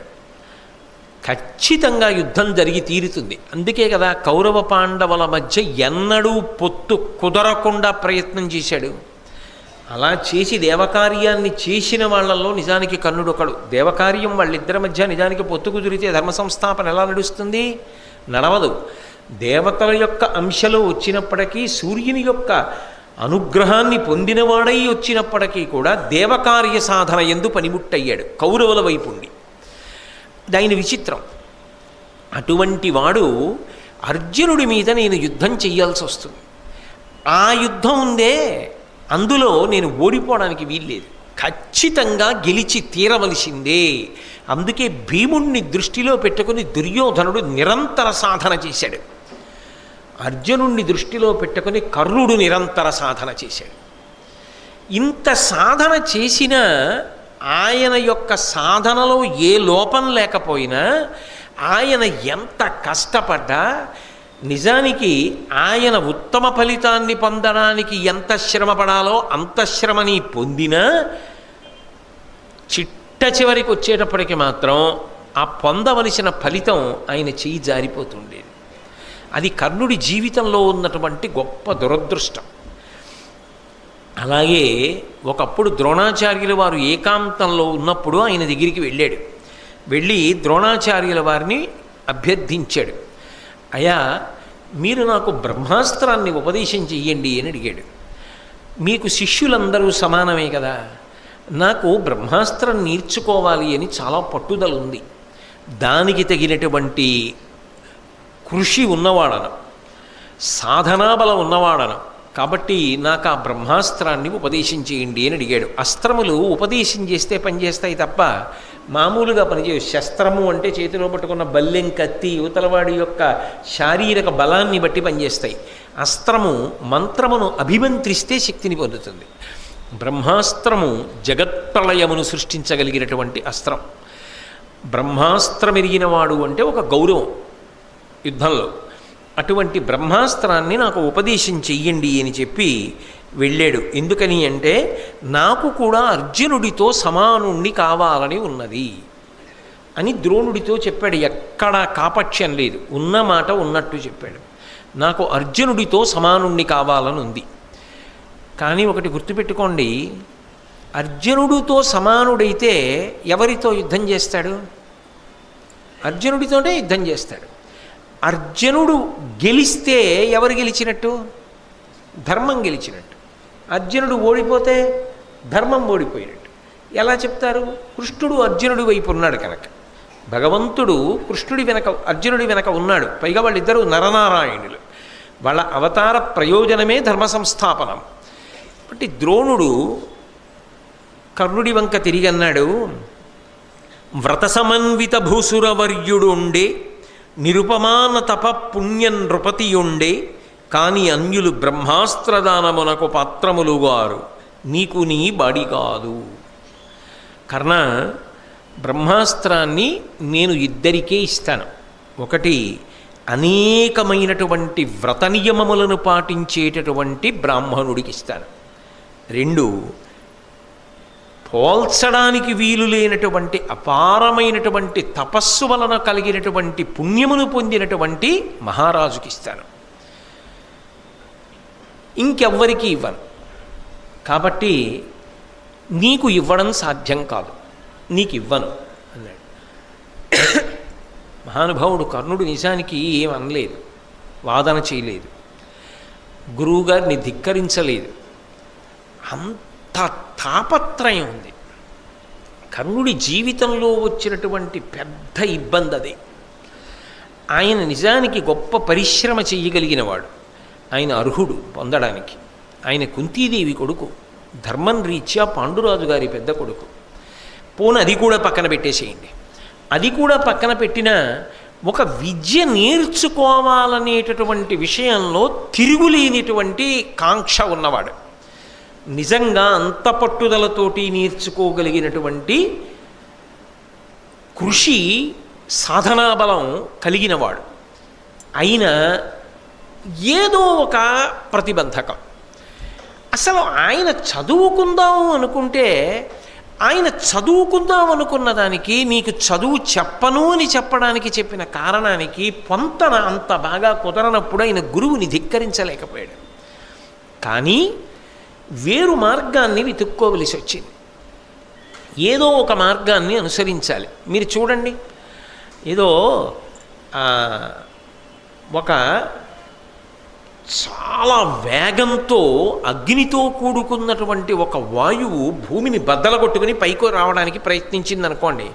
ఖచ్చితంగా యుద్ధం జరిగి తీరుతుంది. అందుకే కదా కౌరవ పాండవుల మధ్య ఎన్నడూ పొత్తు కుదరకుండా ప్రయత్నం చేశాడు. అలా చేసి దేవకార్యాన్ని చేసిన వాళ్ళల్లో నిజానికి కర్ణుడు ఒకడు. దేవకార్యం వాళ్ళిద్దరి మధ్య నిజానికి పొత్తు కుదిరితే ధర్మ సంస్థాపన ఎలా నడుస్తుంది? నడవదు. దేవతల యొక్క అంశలో వచ్చినప్పటికీ సూర్యుని యొక్క అనుగ్రహాన్ని పొందినవాడై వచ్చినప్పటికీ కూడా దేవకార్య సాధన యందు పనిముట్టయ్యాడు కౌరవుల వైపు ఉండి. దాని విచిత్రం. అటువంటి వాడు అర్జునుడి మీద నేను యుద్ధం చెయ్యాల్సి వస్తుంది. ఆ యుద్ధం ఉందే, అందులో నేను ఓడిపోవడానికి వీల్లేదు, ఖచ్చితంగా గెలిచి తీరవలసిందే. అందుకే భీముణ్ణి దృష్టిలో పెట్టుకుని దుర్యోధనుడు నిరంతర సాధన చేశాడు. అర్జునుణ్ణి దృష్టిలో పెట్టుకుని కర్ణుడు నిరంతర సాధన చేశాడు. ఇంత సాధన చేసిన ఆయన యొక్క సాధనలో ఏ లోపం లేకపోయినా ఆయన ఎంత కష్టపడ్డా నిజానికి ఆయన ఉత్తమ ఫలితాన్ని పొందడానికి ఎంత శ్రమపడాలో అంత శ్రమని పొందినా చిట్ట చివరికి వచ్చేటప్పటికి మాత్రం ఆ పొందవలసిన ఫలితం ఆయన చెయ్యి జారిపోతుండేది. అది కర్ణుడి జీవితంలో ఉన్నటువంటి గొప్ప దురదృష్టం. అలాగే ఒకప్పుడు ద్రోణాచార్యుల వారు ఏకాంతంలో ఉన్నప్పుడు ఆయన దగ్గరికి వెళ్ళాడు. వెళ్ళి ద్రోణాచార్యుల వారిని అభ్యర్థించాడు. అయ్యా, మీరు నాకు బ్రహ్మాస్త్రాన్ని ఉపదేశం చెయ్యండి అని అడిగాడు. మీకు శిష్యులందరూ సమానమే కదా, నాకు బ్రహ్మాస్త్రం నేర్చుకోవాలి అని చాలా పట్టుదల ఉంది. దానికి తగినటువంటి కృషి ఉన్నవాడను, సాధనాబలం ఉన్నవాడను. కాబట్టి నాకు ఆ బ్రహ్మాస్త్రాన్ని ఉపదేశం చేయండి అని అడిగాడు. అస్త్రములు ఉపదేశం చేస్తే పనిచేస్తాయి తప్ప మామూలుగా పనిచేయవు. శస్త్రము అంటే చేతిలో పట్టుకున్న బల్లెం, కత్తి యువతలవాడి యొక్క శారీరక బలాన్ని బట్టి పనిచేస్తాయి. అస్త్రము మంత్రమును అభిమంత్రిస్తే శక్తిని పొందుతుంది. బ్రహ్మాస్త్రము జగత్ప్రళయమును సృష్టించగలిగినటువంటి అస్త్రం. బ్రహ్మాస్త్రమెరిగినవాడు అంటే ఒక గౌరవం యుద్ధంలో. అటువంటి బ్రహ్మాస్త్రాన్ని నాకు ఉపదేశం చెయ్యండి అని చెప్పి వెళ్ళాడు. ఎందుకని అంటే నాకు కూడా అర్జునుడితో సమానుణ్ణి కావాలని ఉన్నది అని ద్రోణుడితో చెప్పాడు. ఎక్కడా కాపక్ష్యం లేదు, ఉన్న మాట ఉన్నట్టు చెప్పాడు. నాకు అర్జునుడితో సమానుణ్ణి కావాలని ఉంది. కానీ ఒకటి గుర్తుపెట్టుకోండి, అర్జునుడితో సమానుడైతే ఎవరితో యుద్ధం చేస్తాడు? అర్జునుడితోనే యుద్ధం చేస్తాడు. అర్జునుడు గెలిస్తే ఎవరు గెలిచినట్టు? ధర్మం గెలిచినట్టు. అర్జునుడు ఓడిపోతే ధర్మం ఓడిపోయినట్టు. ఎలా చెప్తారు? కృష్ణుడు అర్జునుడి వైపు ఉన్నాడు కనుక, భగవంతుడు కృష్ణుడి వెనక అర్జునుడి వెనక ఉన్నాడు. పైగా వాళ్ళిద్దరూ నరనారాయణులు. వాళ్ళ అవతార ప్రయోజనమే ధర్మ సంస్థాపనం. కాబట్టి ద్రోణుడు కర్ణుడి వంక తిరిగి అన్నాడు, వ్రత సమన్విత భూసురవర్యుడుండే నిరుపమాన తప పుణ్య నృపతియుండే కాని అన్యులు బ్రహ్మాస్త్రదానమునకు పాత్రములుగారు నీకు నీ బాడి కాదు. కర్ణ, బ్రహ్మాస్త్రాన్ని నేను ఇద్దరికే ఇస్తాను. ఒకటి అనేకమైనటువంటి వ్రత నియమములను పాటించేటటువంటి బ్రాహ్మణుడికి ఇస్తాను. రెండు, పోల్చడానికి వీలు లేనటువంటి అపారమైనటువంటి తపస్సు వలన కలిగినటువంటి పుణ్యమును పొందినటువంటి మహారాజుకి ఇస్తాను. ఇంకెవ్వరికి ఇవ్వను. కాబట్టి నీకు ఇవ్వడం సాధ్యం కాదు, నీకు ఇవ్వను అన్నాడు. మహానుభావుడు కర్ణుడు నిజానికి ఏమనలేదు, వాదన చేయలేదు, గురువుగారిని ధిక్కరించలేదు. అంత తాపత్రయం ఉంది. కర్ణుడి జీవితంలో వచ్చినటువంటి పెద్ద ఇబ్బంది అదే. ఆయన నిజానికి గొప్ప పరిశ్రమ చెయ్యగలిగినవాడు. ఆయన అర్హుడు పొందడానికి. ఆయన కుంతీదేవి కొడుకు, ధర్మం రీత్యా పాండురాజు గారి పెద్ద కొడుకు. పోను అది కూడా పక్కన పెట్టేసేయండి. అది కూడా పక్కన పెట్టినా ఒక విద్య నేర్చుకోవాలనేటటువంటి విషయంలో తిరుగులేనిటువంటి కాంక్ష ఉన్నవాడు. నిజంగా అంత పట్టుదలతోటి నేర్చుకోగలిగినటువంటి కృషి సాధనాబలం కలిగినవాడు. అయినా ఏదో ఒక ప్రతిబంధకం. అసలు ఆయన చదువుకుందాము అనుకుంటే, ఆయన చదువుకుందాం అనుకున్న దానికి నీకు చదువు చెప్పను అని చెప్పడానికి చెప్పిన కారణానికి పొంతన అంత బాగా కుదరనప్పుడు ఆయన గురువుని ధిక్కరించలేకపోయాడు. కానీ వేరు మార్గాన్ని వెతుక్కోవలసి వచ్చింది. ఏదో ఒక మార్గాన్ని అనుసరించాలి. మీరు చూడండి, ఏదో ఒక చాలా వేగంతో అగ్నితో కూడుకున్నటువంటి ఒక వాయువు భూమిని బద్దలగొట్టుకుని పైకి రావడానికి ప్రయత్నించింది అనుకోండి.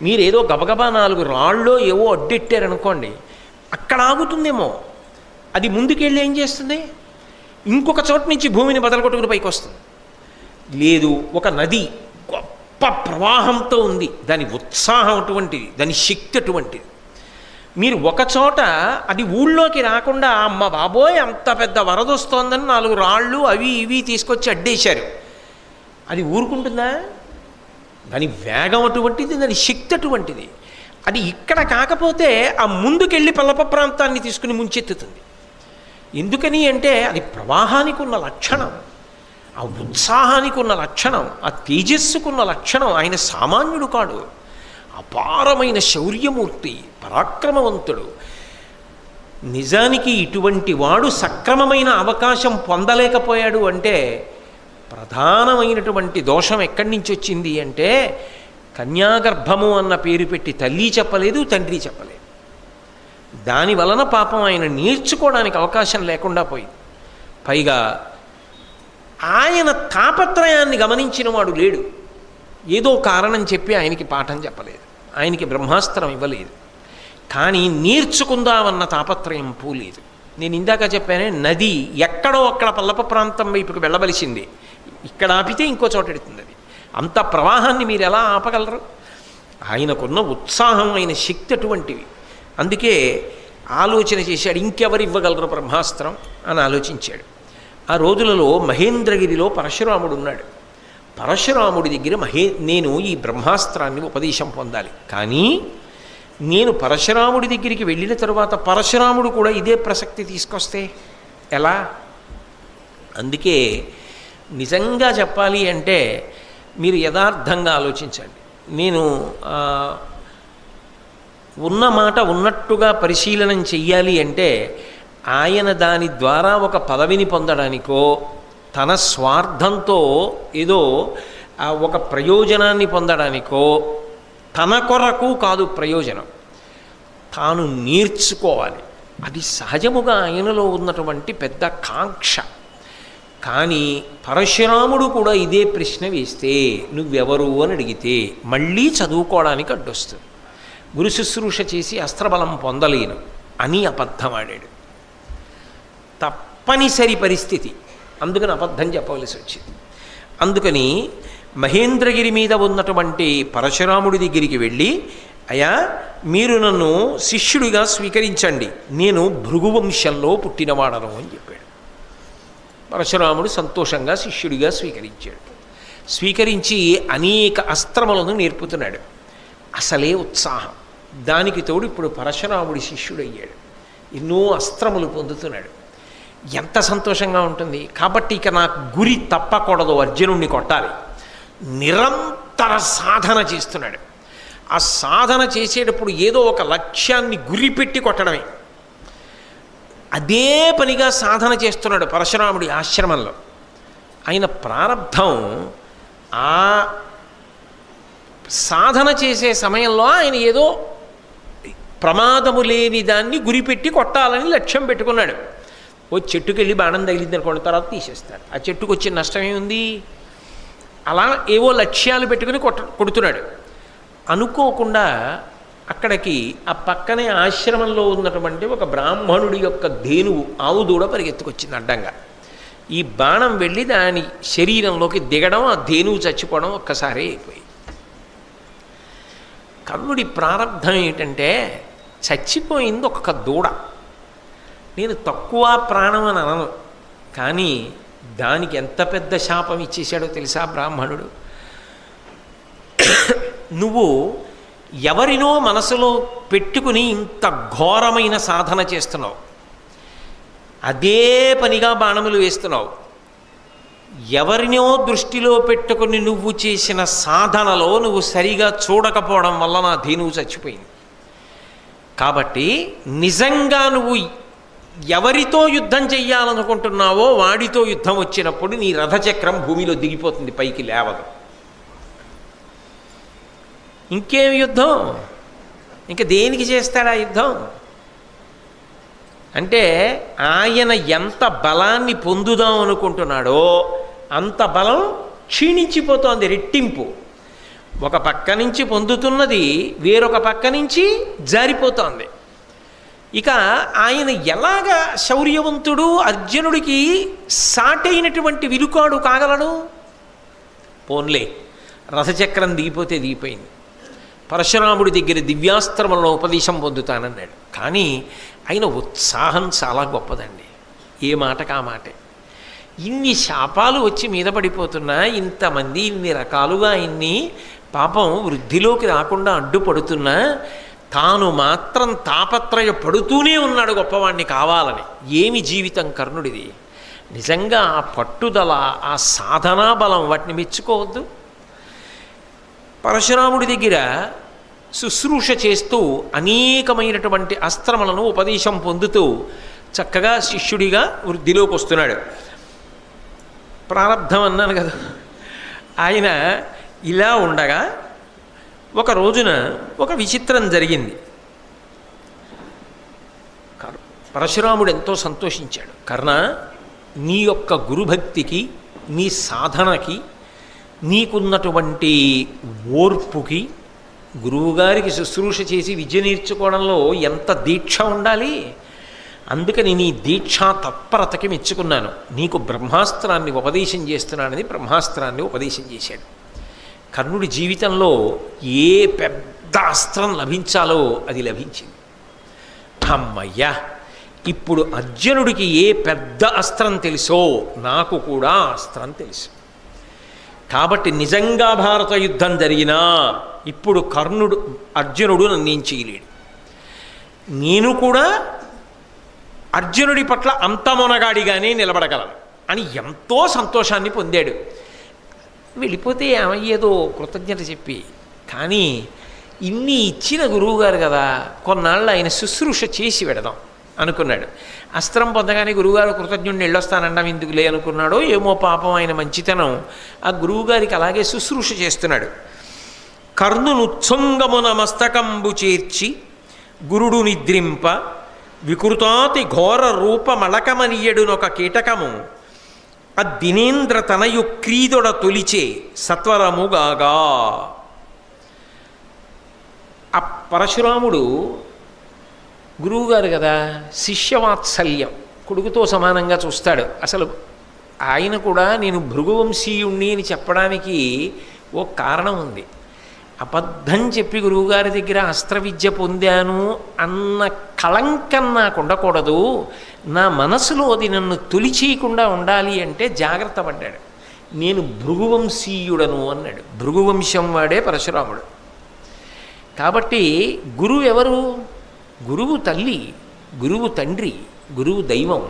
మీరేదో గబగబా 4 రాళ్ళో ఏవో అడ్డెట్టారనుకోండి, అక్కడ ఆగుతుందేమో. అది ముందుకెళ్ళి ఏం చేస్తుంది? ఇంకొక చోట నుంచి భూమిని బదలగొట్టుకుని పైకి వస్తుంది. లేదు, ఒక నది గొప్ప ప్రవాహంతో ఉంది, దాని ఉత్సాహం అటువంటిది, దాని శక్తి అటువంటిది. మీరు ఒక చోట అది ఊళ్ళోకి రాకుండా అమ్మ బాబోయ్ అంత పెద్ద వరద వస్తోందని 4 రాళ్ళు అవి ఇవి తీసుకొచ్చి అడ్డేశారు. అది ఊరుకుంటుందా? దాని వేగం అటువంటిది, దాని శక్తి అటువంటిది. అది ఇక్కడ కాకపోతే ఆ ముందుకెళ్ళి పల్లప ప్రాంతాన్ని తీసుకుని ముంచెత్తుతుంది. ఎందుకని అంటే అది ప్రవాహానికి ఉన్న లక్షణం, ఆ ఉత్సాహానికి ఉన్న లక్షణం, ఆ తేజస్సుకున్న లక్షణం. ఆయన సామాన్యుడు కాడు, అపారమైన శౌర్యమూర్తి, పరాక్రమవంతుడు. నిజానికి ఇటువంటి వాడు సక్రమమైన అవకాశం పొందలేకపోయాడు అంటే ప్రధానమైనటువంటి దోషం ఎక్కడి నుంచి వచ్చింది అంటే, కన్యాగర్భము అన్న పేరు పెట్టి తల్లి చెప్పలేదు, తండ్రి చెప్పలేదు. దాని వలన పాపం ఆయన నేర్చుకోవడానికి అవకాశం లేకుండా పోయింది. పైగా ఆయన తాపత్రయాన్ని గమనించిన వాడు లేడు. ఏదో కారణం చెప్పి ఆయనకి పాఠం చెప్పలేదు, ఆయనకి బ్రహ్మాస్త్రం ఇవ్వలేదు, కానీ నేర్చుకుందామన్న తాపత్రయం పోలేదు. నేను ఇందాక చెప్పానే, నది ఎక్కడో అక్కడ పల్లప ప్రాంతం వైపుకి వెళ్ళవలసింది, ఇక్కడ ఆపితే ఇంకో చోట ఎడుతుంది. అది అంత ప్రవాహాన్ని మీరు ఎలా ఆపగలరు? ఆయనకున్న ఉత్సాహం, ఆయన శక్తి అటువంటివి. అందుకే ఆలోచన చేశాడు, ఇంకెవరు ఇవ్వగలరు బ్రహ్మాస్త్రం అని ఆలోచించాడు. ఆ రోజులలో మహేంద్రగిరిలో పరశురాముడు ఉన్నాడు. పరశురాముడి దగ్గర నేను ఈ బ్రహ్మాస్త్రాన్ని ఉపదేశం పొందాలి, కానీ నేను పరశురాముడి దగ్గరికి వెళ్ళిన తరువాత పరశురాముడు కూడా ఇదే ప్రసక్తి తీసుకొస్తే ఎలా? అందుకే నిజంగా చెప్పాలి అంటే మీరు యథార్థంగా ఆలోచించండి. నేను ఉన్న మాట ఉన్నట్టుగా పరిశీలనం చెయ్యాలి అంటే ఆయన దాని ద్వారా ఒక పదవిని పొందడానికో తన స్వార్థంతో ఏదో ఒక ప్రయోజనాన్ని పొందడానికో తన కొరకు కాదు ప్రయోజనం, తాను నేర్చుకోవాలి. అది సహజముగా ఆయనలో ఉన్నటువంటి పెద్ద కాంక్ష. కానీ పరశురాముడు కూడా ఇదే ప్రశ్న వేస్తే, నువ్వెవరు అని అడిగితే మళ్ళీ చదువుకోవడానికి అడ్డొస్తుంది. గురు శుశ్రూష చేసి అస్త్రబలం పొందలేను అని అబద్ధమాడాడు. తప్పనిసరి పరిస్థితి, అందుకని అబద్ధం చెప్పవలసి వచ్చింది. అందుకని మహేంద్రగిరి మీద ఉన్నటువంటి పరశురాముడి దగ్గరికి వెళ్ళి, అయ్యా మీరు నన్ను శిష్యుడిగా స్వీకరించండి, నేను భృగువంశంలో పుట్టినవాడను అని చెప్పాడు. పరశురాముడు సంతోషంగా శిష్యుడిగా స్వీకరించాడు. స్వీకరించి అనేక అస్త్రములను నేర్పుతున్నాడు. అసలే ఉత్సాహం, దానికి తోడు ఇప్పుడు పరశురాముడి శిష్యుడయ్యాడు, ఎన్నో అస్త్రములు పొందుతున్నాడు. ఎంత సంతోషంగా ఉంటుంది. కాబట్టి ఇక నాకు గురి తప్పకూడదు, అర్జునుడిని కొట్టాలి. నిరంతర సాధన చేస్తున్నాడు. ఆ సాధన చేసేటప్పుడు ఏదో ఒక లక్ష్యాన్ని గురిపెట్టి కొట్టడమే, అదే పనిగా సాధన చేస్తున్నాడు పరశురాముడి ఆశ్రమంలో. ఆయన ప్రారంధం ఆ సాధన చేసే సమయంలో ఆయన ఏదో ప్రమాదము లేని దాన్ని గురిపెట్టి కొట్టాలని లక్ష్యం పెట్టుకున్నాడు. ఓ చెట్టుకి వెళ్ళి బాణం తగిలింది అనుకోండి, తర్వాత తీసేస్తారు. ఆ చెట్టుకు వచ్చిన నష్టం ఏముంది? అలా ఏవో లక్ష్యాలు పెట్టుకుని కొడుతున్నాడు. అనుకోకుండా అక్కడికి ఆ పక్కనే ఆశ్రమంలో ఉన్నటువంటి ఒక బ్రాహ్మణుడి యొక్క ధేనువు, ఆవు దూడ పరిగెత్తుకొచ్చింది అడ్డంగా. ఈ బాణం వెళ్ళి దాని శరీరంలోకి దిగడం, ఆ ధేనువు చచ్చిపోవడం ఒక్కసారి అయిపోయి. కర్ణుడి ప్రారంధం ఏంటంటే, చచ్చిపోయింది ఒక్క దూడ. నేను తక్కువ ప్రాణం అని అనను, కానీ దానికి ఎంత పెద్ద శాపం ఇచ్చేశాడో తెలుసా బ్రాహ్మణుడు? నువ్వు ఎవరినో మనసులో పెట్టుకుని ఇంత ఘోరమైన సాధన చేస్తున్నావు, అదే పనిగా బాణములు వేస్తున్నావు. ఎవరినో దృష్టిలో పెట్టుకుని నువ్వు చేసిన సాధనలో నువ్వు సరిగా చూడకపోవడం వల్ల నా ధేనువు చచ్చిపోయింది. కాబట్టి నిజంగా నువ్వు ఎవరితో యుద్ధం చెయ్యాలనుకుంటున్నావో వాడితో యుద్ధం వచ్చినప్పుడు నీ రథచక్రం భూమిలో దిగిపోతుంది, పైకి లేవదు. ఇంకేం యుద్ధం? ఇంకా దేనికి చేస్తాడా యుద్ధం? అంటే ఆయన ఎంత బలాన్ని పొందుదాం అనుకుంటున్నాడో అంత బలం క్షీణించిపోతోంది, రెట్టింపు. ఒక పక్క నుంచి పొందుతున్నది వేరొక పక్క నుంచి జారిపోతోంది. ఇక ఆయన ఎలాగా శౌర్యవంతుడు, అర్జునుడికి సాటైనటువంటి విలుకాడు కాగలడు? పోన్లే, రథచక్రం దిగిపోతే దిగిపోయింది. పరశురాముడి దగ్గర దివ్యాస్త్రములను ఉపదేశం పొందుతానన్నాడు. కానీ ఆయన ఉత్సాహం చాలా గొప్పదండి, ఏ మాటకు ఆ మాటే. ఇన్ని శాపాలు వచ్చి మీద పడిపోతున్నా, ఇంతమంది ఇన్ని రకాలుగా ఇన్ని పాపం వృద్ధిలోకి రాకుండా అడ్డుపడుతున్నా, తాను మాత్రం తాపత్రయపడుతూనే ఉన్నాడు గొప్పవాణ్ణి కావాలని. ఏమి జీవితం కర్ణుడిది! నిజంగా ఆ పట్టుదల, ఆ సాధనా బలం, వాటిని మెచ్చుకోవద్దు. పరశురాముడి దగ్గర శుశ్రూష చేస్తూ అనేకమైనటువంటి అస్త్రములను ఉపదేశం పొందుతూ చక్కగా శిష్యుడిగా వృద్ధిలోకి వస్తున్నాడు. ప్రారంధం అన్నాను కదా. ఆయన ఇలా ఉండగా ఒక రోజున ఒక విచిత్రం జరిగింది. పరశురాముడు ఎంతో సంతోషించాడు. కర్ణ, నీ యొక్క గురుభక్తికి నీ సాధనకి, నీకున్నటువంటి ఓర్పుకి, గురువుగారికి శుశ్రూష చేసి విద్య నేర్చుకోవడంలో ఎంత దీక్ష ఉండాలి. అందుకని నీ దీక్షా తత్పరతకి మెచ్చుకున్నాను. నీకు బ్రహ్మాస్త్రాన్ని ఉపదేశం చేస్తున్నానని బ్రహ్మాస్త్రాన్ని ఉపదేశం చేశాడు. కర్ణుడి జీవితంలో ఏ పెద్ద అస్త్రం లభించాలో అది లభించింది. అమ్మయ్యా, ఇప్పుడు అర్జునుడికి ఏ పెద్ద అస్త్రం తెలుసో నాకు కూడా అస్త్రం తెలుసు. కాబట్టి నిజంగా భారత యుద్ధం జరిగినా ఇప్పుడు అర్జునుడు నన్నేం చేయలేడు. నేను కూడా అర్జునుడి పట్ల అంత మొనగాడిగానే నిలబడగలను అని ఎంతో సంతోషాన్ని పొందాడు. వెళ్ళిపోతే ఏమయ్యేదో కృతజ్ఞత చెప్పి, కానీ ఇన్ని ఇచ్చిన గురువుగారు కదా, కొన్నాళ్ళు ఆయన శుశ్రూష చేసి పెడదాం అనుకున్నాడు. అస్త్రం పొందగానే గురువుగారు కృతజ్ఞుడిని వెళ్ళొస్తానండం ఎందుకులే అనుకున్నాడో ఏమో పాపం, ఆయన మంచితనం ఆ గురువుగారికి అలాగే శుశ్రూష చేస్తున్నాడు. కర్ణునుత్సంగమున మస్తకంబు చేర్చి గురుడు నిద్రింప వికృతాతి ఘోర రూపమళకమనియడునొక కీటకము అద్దినేంద్ర తనయు క్రీదొడ తొలిచే సత్వరముగాగా. ఆ పరశురాముడు గురువుగారు కదా, శిష్యవాత్సల్యం, కొడుకుతో సమానంగా చూస్తాడు. అసలు ఆయన కూడా నేను భృగువంశీయుణ్ణి అని చెప్పడానికి ఓ కారణం ఉంది. అబద్ధం చెప్పి గురువుగారి దగ్గర అస్త్ర విద్య పొందాను అన్న కళంకం నాకు ఉండకూడదు, నా మనసులో అది నన్ను తొలిచేయకుండా ఉండాలి అంటే జాగ్రత్త పడ్డాడు. నేను భృగువంశీయుడను అన్నాడు. భృగువంశం వాడే పరశురాముడు. కాబట్టి గురువు ఎవరు? గురువు తల్లి, గురువు తండ్రి, గురువు దైవం,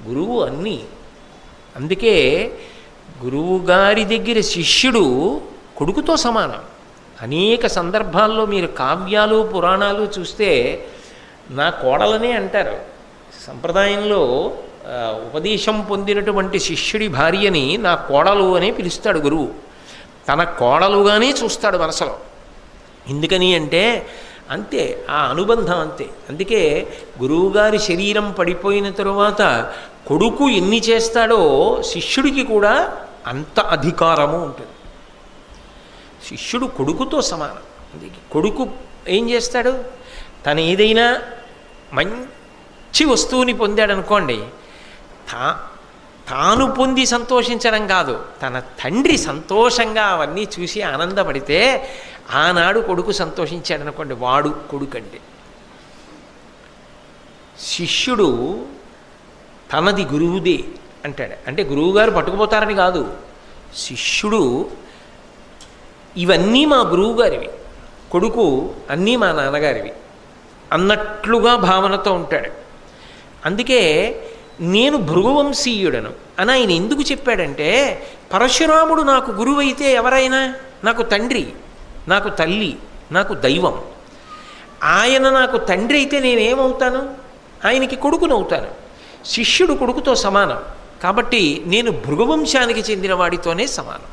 గురువు అన్నీ. అందుకే గురువుగారి దగ్గర శిష్యుడు కొడుకుతో సమానం. అనేక సందర్భాల్లో మీరు కావ్యాలు పురాణాలు చూస్తే నా కోడలనే అంటారు. సంప్రదాయంలో ఉపదేశం పొందినటువంటి శిష్యుడి భార్యని నా కోడలు అనే పిలుస్తాడు గురువు. తన కోడలుగానే చూస్తాడు మనసులో. ఎందుకని అంటే అంతే, ఆ అనుబంధం అంతే. అందుకే గురువుగారి శరీరం పడిపోయిన తరువాత కొడుకు ఎన్ని చేస్తాడో శిష్యుడికి కూడా అంత అధికారము ఉంటుంది. శిష్యుడు కొడుకుతో సమానం. కొడుకు ఏం చేస్తాడు? తను ఏదైనా మంచి వస్తువుని పొందాడనుకోండి, తాను పొంది సంతోషించడం కాదు, తన తండ్రి సంతోషంగా అవన్నీ చూసి ఆనందపడితే ఆనాడు కొడుకు సంతోషించాడనుకోండి, వాడు కొడుకండి. శిష్యుడు తనది గురువుదే అంటాడు. అంటే గురువుగారు పట్టుకుపోతారని కాదు, శిష్యుడు ఇవన్నీ మా గురువుగారివి, కొడుకు అన్నీ మా నాన్నగారివి అన్నట్లుగా భావనతో ఉంటాడు. అందుకే నేను భృగువంశీయుడను అని ఆయన ఎందుకు చెప్పాడంటే, పరశురాముడు నాకు గురువు అయితే ఎవరైనా నాకు తండ్రి, నాకు తల్లి, నాకు దైవం. ఆయన నాకు తండ్రి అయితే నేనేమవుతాను? ఆయనకి కొడుకునవుతాను. శిష్యుడు కొడుకుతో సమానం. కాబట్టి నేను భృగువంశానికి చెందిన వాడితోనే సమానం.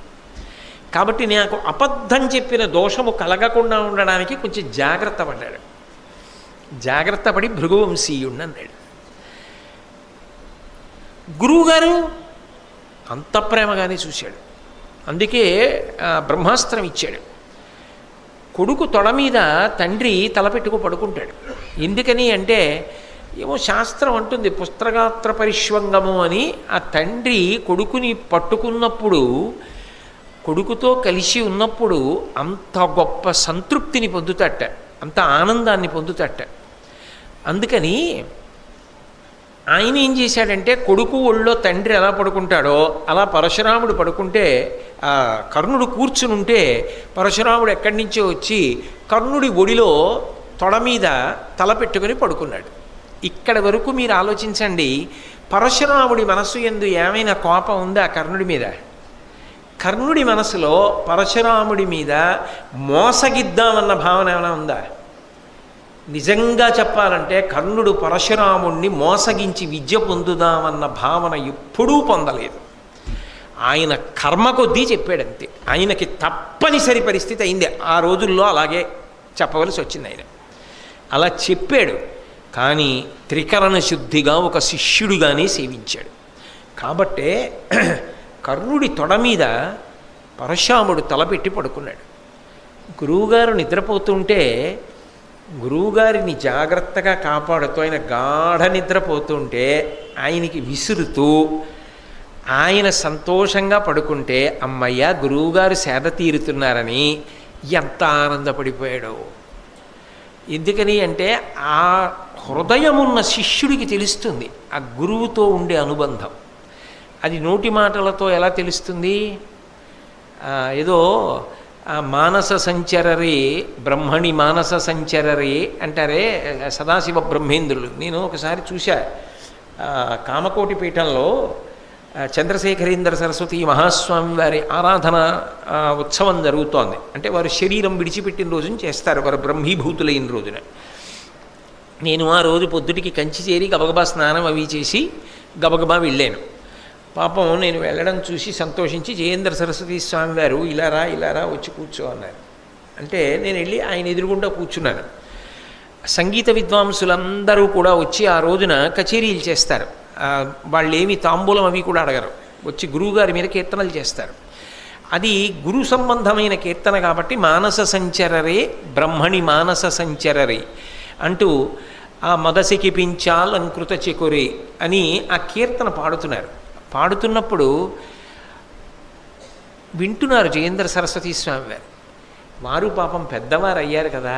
కాబట్టి నాకు అబద్ధం చెప్పిన దోషము కలగకుండా ఉండడానికి కొంచెం జాగ్రత్త పడ్డాడు. జాగ్రత్త పడి భృగువంశీయుణ్ణి అన్నాడు. గురువుగారు అంత ప్రేమగానే చూశాడు. అందుకే బ్రహ్మాస్త్రం ఇచ్చాడు. కొడుకు తొడ మీద తండ్రి తలపెట్టుకు పడుకుంటాడు. ఎందుకని అంటే ఏమో శాస్త్రం అంటుంది పుత్రగాత్ర పరిష్వంగము అని. ఆ తండ్రి కొడుకుని పట్టుకున్నప్పుడు, కొడుకుతో కలిసి ఉన్నప్పుడు అంత గొప్ప సంతృప్తిని పొందుతట, అంత ఆనందాన్ని పొందుతట. అందుకని ఆయన ఏం చేశాడంటే, కొడుకు ఒళ్ళో తండ్రి ఎలా పడుకుంటాడో అలా పరశురాముడు పడుకుంటే, కర్ణుడు కూర్చుని ఉంటే పరశురాముడు ఎక్కడి నుంచో వచ్చి కర్ణుడి ఒడిలో తొడ మీద తల పెట్టుకుని పడుకున్నాడు. ఇక్కడి వరకు మీరు ఆలోచించండి, పరశురాముడి మనస్సు యందు ఏమైనా కోపం ఉందా కర్ణుడి మీద? కర్ణుడి మనసులో పరశురాముడి మీద మోసగిద్దామన్న భావన ఏమైనా ఉందా? నిజంగా చెప్పాలంటే కర్ణుడు పరశురాముణ్ణి మోసగించి విద్య పొందుదామన్న భావన ఎప్పుడూ పొందలేదు. ఆయన కర్మ కొద్దీ చెప్పాడంతే. ఆయనకి తప్పనిసరి పరిస్థితి అయింది. ఆ రోజుల్లో అలాగే చెప్పవలసి వచ్చింది. ఆయన అలా చెప్పాడు, కానీ త్రికరణ శుద్ధిగా ఒక శిష్యుడిగానే సేవించాడు. కాబట్టే కర్ణుడి తొడ మీద పరశురాముడు తలపెట్టి పడుకున్నాడు. గురువుగారు నిద్రపోతుంటే గురువుగారిని జాగ్రత్తగా కాపాడుతూ ఆయన గాఢ నిద్రపోతుంటే ఆయనకి విసురుతూ ఆయన సంతోషంగా పడుకుంటే అమ్మయ్య గురువుగారు సేద తీరుతున్నారని ఎంత ఆనందపడిపోయాడో. ఎందుకని అంటే ఆ హృదయమున్న శిష్యుడికి తెలుస్తుంది ఆ గురువుతో ఉండే అనుబంధం. అది నోటి మాటలతో ఎలా తెలుస్తుంది? ఏదో మానస సంచరరే బ్రహ్మణి మానస సంచరరే అంటారే సదాశివ బ్రహ్మేంద్రులు. నేను ఒకసారి చూశా, కామకోటి పీఠంలో చంద్రశేఖరేంద్ర సరస్వతి మహాస్వామి వారి ఆరాధన ఉత్సవం జరుగుతోంది. అంటే వారు శరీరం విడిచిపెట్టిన రోజున చేస్తారు, వారు బ్రహ్మీభూతులైన రోజున. నేను ఆ రోజు పొద్దుటికి కంచి చేరి గబగబా స్నానం అవి చేసి గబగబా వెళ్ళాను. పాపం నేను వెళ్ళడం చూసి సంతోషించి జయేంద్ర సరస్వతి స్వామి వారు ఇలారా వచ్చి కూర్చో అన్నారు. అంటే నేను వెళ్ళి ఆయన ఎదురుగుండా కూర్చున్నాను. సంగీత విద్వాంసులందరూ కూడా వచ్చి ఆ రోజున కచేరీలు చేస్తారు. వాళ్ళు ఏమి తాంబూలం అవి కూడా అడగరు, వచ్చి గురువుగారి మీద కీర్తనలు చేస్తారు. అది గురు సంబంధమైన కీర్తన కాబట్టి మానస సంచరరే బ్రహ్మణి మానస సంచరరే అంటూ ఆ మదసికి పించాలంకృత చెకురే అని ఆ కీర్తన పాడుతున్నారు. పాడుతున్నప్పుడు వింటున్నారు జయేంద్ర సరస్వతి స్వామి వారు. వారు పాపం పెద్దవారు అయ్యారు కదా,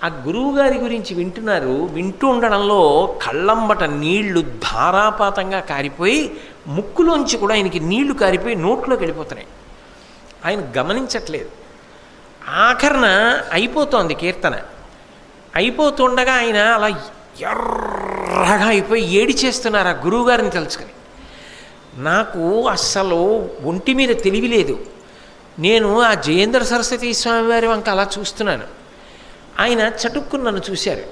ఆ గురువుగారి గురించి వింటున్నారు. వింటూ ఉండడంలో కళ్ళంబట నీళ్లు ధారాపాతంగా కారిపోయి ముక్కులోంచి కూడా ఆయనకి నీళ్లు కారిపోయి నోట్లోకి వెళ్ళిపోతున్నాయి. ఆయన గమనించట్లేదు. ఆఖరణ అయిపోతోంది కీర్తన. అయిపోతుండగా ఆయన అలా ఎర్రగా అయిపోయి ఏడిచేస్తున్నారు ఆ గురువుగారిని తలుచుకుని. నాకు అస్సలు ఒంటి మీద తెలివి లేదు. నేను ఆ జయేంద్ర సరస్వతి స్వామి వారి వంక అలా చూస్తున్నాను. ఆయన చటుక్కుని నన్ను చూశారు.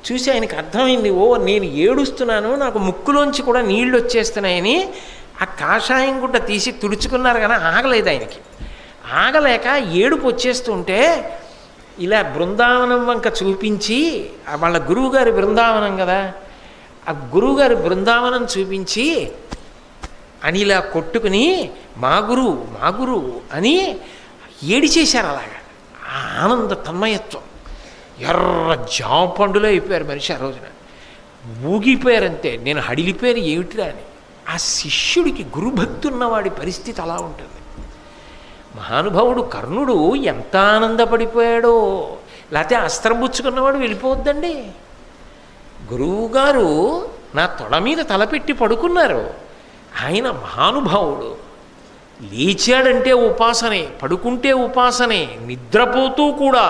చూసి ఆయనకు అర్థమైంది, ఓ నేను ఏడుస్తున్నాను, నాకు ముక్కులోంచి కూడా నీళ్ళు వచ్చేస్తున్నాయని. ఆ కాషాయం గుడ్డ తీసి తుడుచుకున్నారు కానీ ఆగలేదు ఆయనకి. ఆగలేక ఏడుపు వచ్చేస్తుంటే ఇలా బృందావనం వంక చూపించి, వాళ్ళ గురువుగారి బృందావనం కదా, ఆ గురువుగారి బృందావనం చూపించి అని ఇలా కొట్టుకుని మా గురువు అని ఏడిచేశారు. అలాగా ఆనంద తన్మయత్వం. ఎర్ర జాపండులో అయిపోయారు మనిషి ఆ రోజున. ఊగిపోయారంతే. నేను హడిలిపోయాను ఏమిటిరా అని. ఆ శిష్యుడికి గురుభక్తి ఉన్నవాడి పరిస్థితి అలా ఉంటుంది. మహానుభావుడు కర్ణుడు ఎంత ఆనందపడిపోయాడో. లేకపోతే అస్త్రం పుచ్చుకున్నవాడు వెళ్ళిపోవద్దండి. గురువుగారు నా తొడ మీద తలపెట్టి పడుకున్నారు. ఆయన మహానుభావుడు. లేచాడంటే ఉపాసనే, పడుకుంటే ఉపాసనే, నిద్రపోతూ కూడా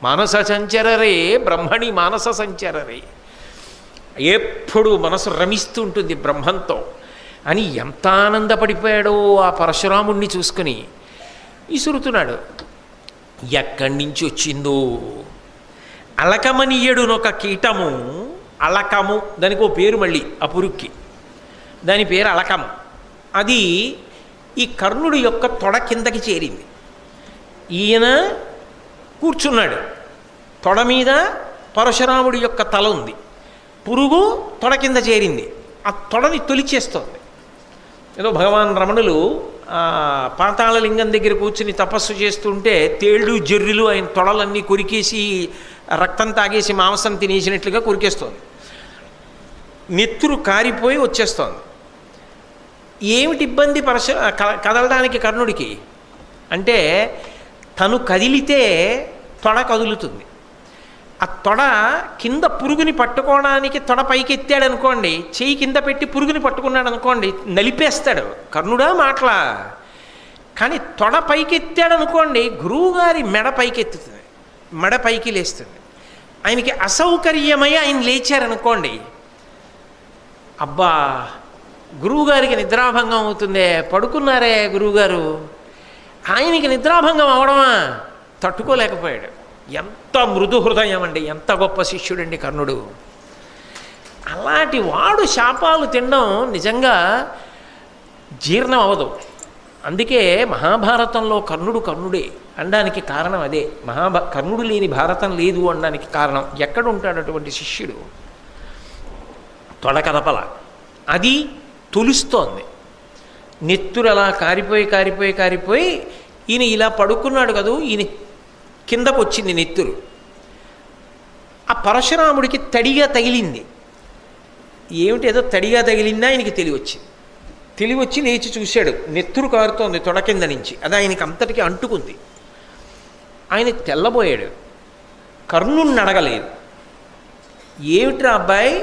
మానస సంచరరే బ్రహ్మణి మానస సంచరరే, ఎప్పుడు మనసు రమిస్తూ ఉంటుంది బ్రహ్మంతో అని ఎంత ఆనందపడిపోయాడో ఆ పరశురాముణ్ణి చూసుకుని. విసురుతున్నాడు. ఎక్కడి నుంచి వచ్చిందో అలకమనీయుడునొక కీటము. అలకము దానికి ఓ పేరు మళ్ళీ ఆ పురుక్కి, దాని పేరు అలకము. అది ఈ కర్ణుడి యొక్క తొడ కిందకి చేరింది. ఈయన కూర్చున్నాడు, తొడ మీద పరశురాముడి యొక్క తల ఉంది, పురుగు తొడ కింద చేరింది. ఆ తొడని తొలిచేస్తోంది. ఏదో భగవాన్ రమణులు పాతాళలింగం దగ్గర కూర్చుని తపస్సు చేస్తుంటే తేళ్ళు జర్రులు ఆయన తొడలన్నీ కొరికేసి రక్తం తాగేసి మాంసం తినేసినట్లుగా కొరికేస్తోంది. నెత్తురు కారిపోయి వచ్చేస్తోంది. ఏమిటి ఇబ్బంది కదలడానికి కర్ణుడికి అంటే, తను కదిలితే తొడ కదులుతుంది. ఆ తొడ కింద పురుగుని పట్టుకోవడానికి తొడ పైకి ఎత్తాడు అనుకోండి, చెయ్యి కింద పెట్టి పురుగుని పట్టుకున్నాడు అనుకోండి, నలిపేస్తాడు. కర్ణుడా మాటలా. కానీ తొడ పైకి ఎత్తాడు అనుకోండి, గురువుగారి మెడ పైకి ఎత్తుతుంది, మెడ పైకి లేస్తుంది. ఆయనకి అసౌకర్యమై ఆయన లేచారనుకోండి, అబ్బా గురువుగారికి నిద్రాభంగం అవుతుందే, పడుకున్నారే గురువుగారు, ఆయనకి నిద్రాభంగం అవడమా, తట్టుకోలేకపోయాడు. ఎంత మృదు హృదయం అండి, ఎంత గొప్ప శిష్యుడండి కర్ణుడు. అలాంటి వాడు శాపాలు తినడం నిజంగా జీర్ణం అవదు. అందుకే మహాభారతంలో కర్ణుడు కర్ణుడే అనడానికి కారణం అదే. కర్ణుడు లేని భారతం లేదు అనడానికి కారణం. ఎక్కడుంటాడు అటువంటి శిష్యుడు? తొడ కదపల, అది తొలుస్తోంది. నెత్తురు అలా కారిపోయి కారిపోయి కారిపోయి ఈయన ఇలా పడుకున్నాడు కదూ, ఈయన కిందకు వచ్చింది నెత్తురు. ఆ పరశురాముడికి తడిగా తగిలింది. ఏమిటి ఏదో తడిగా తగిలిందా ఆయనకి తెలివచ్చి లేచి చూశాడు. నెత్తురు కారుతోంది తొడ కింద నుంచి. అది ఆయనకి అంతటికి అంటుకుంది. ఆయన తెల్లబోయాడు. కర్ణుడిని అడగలేదు, ఏమిట్రా అబ్బాయి,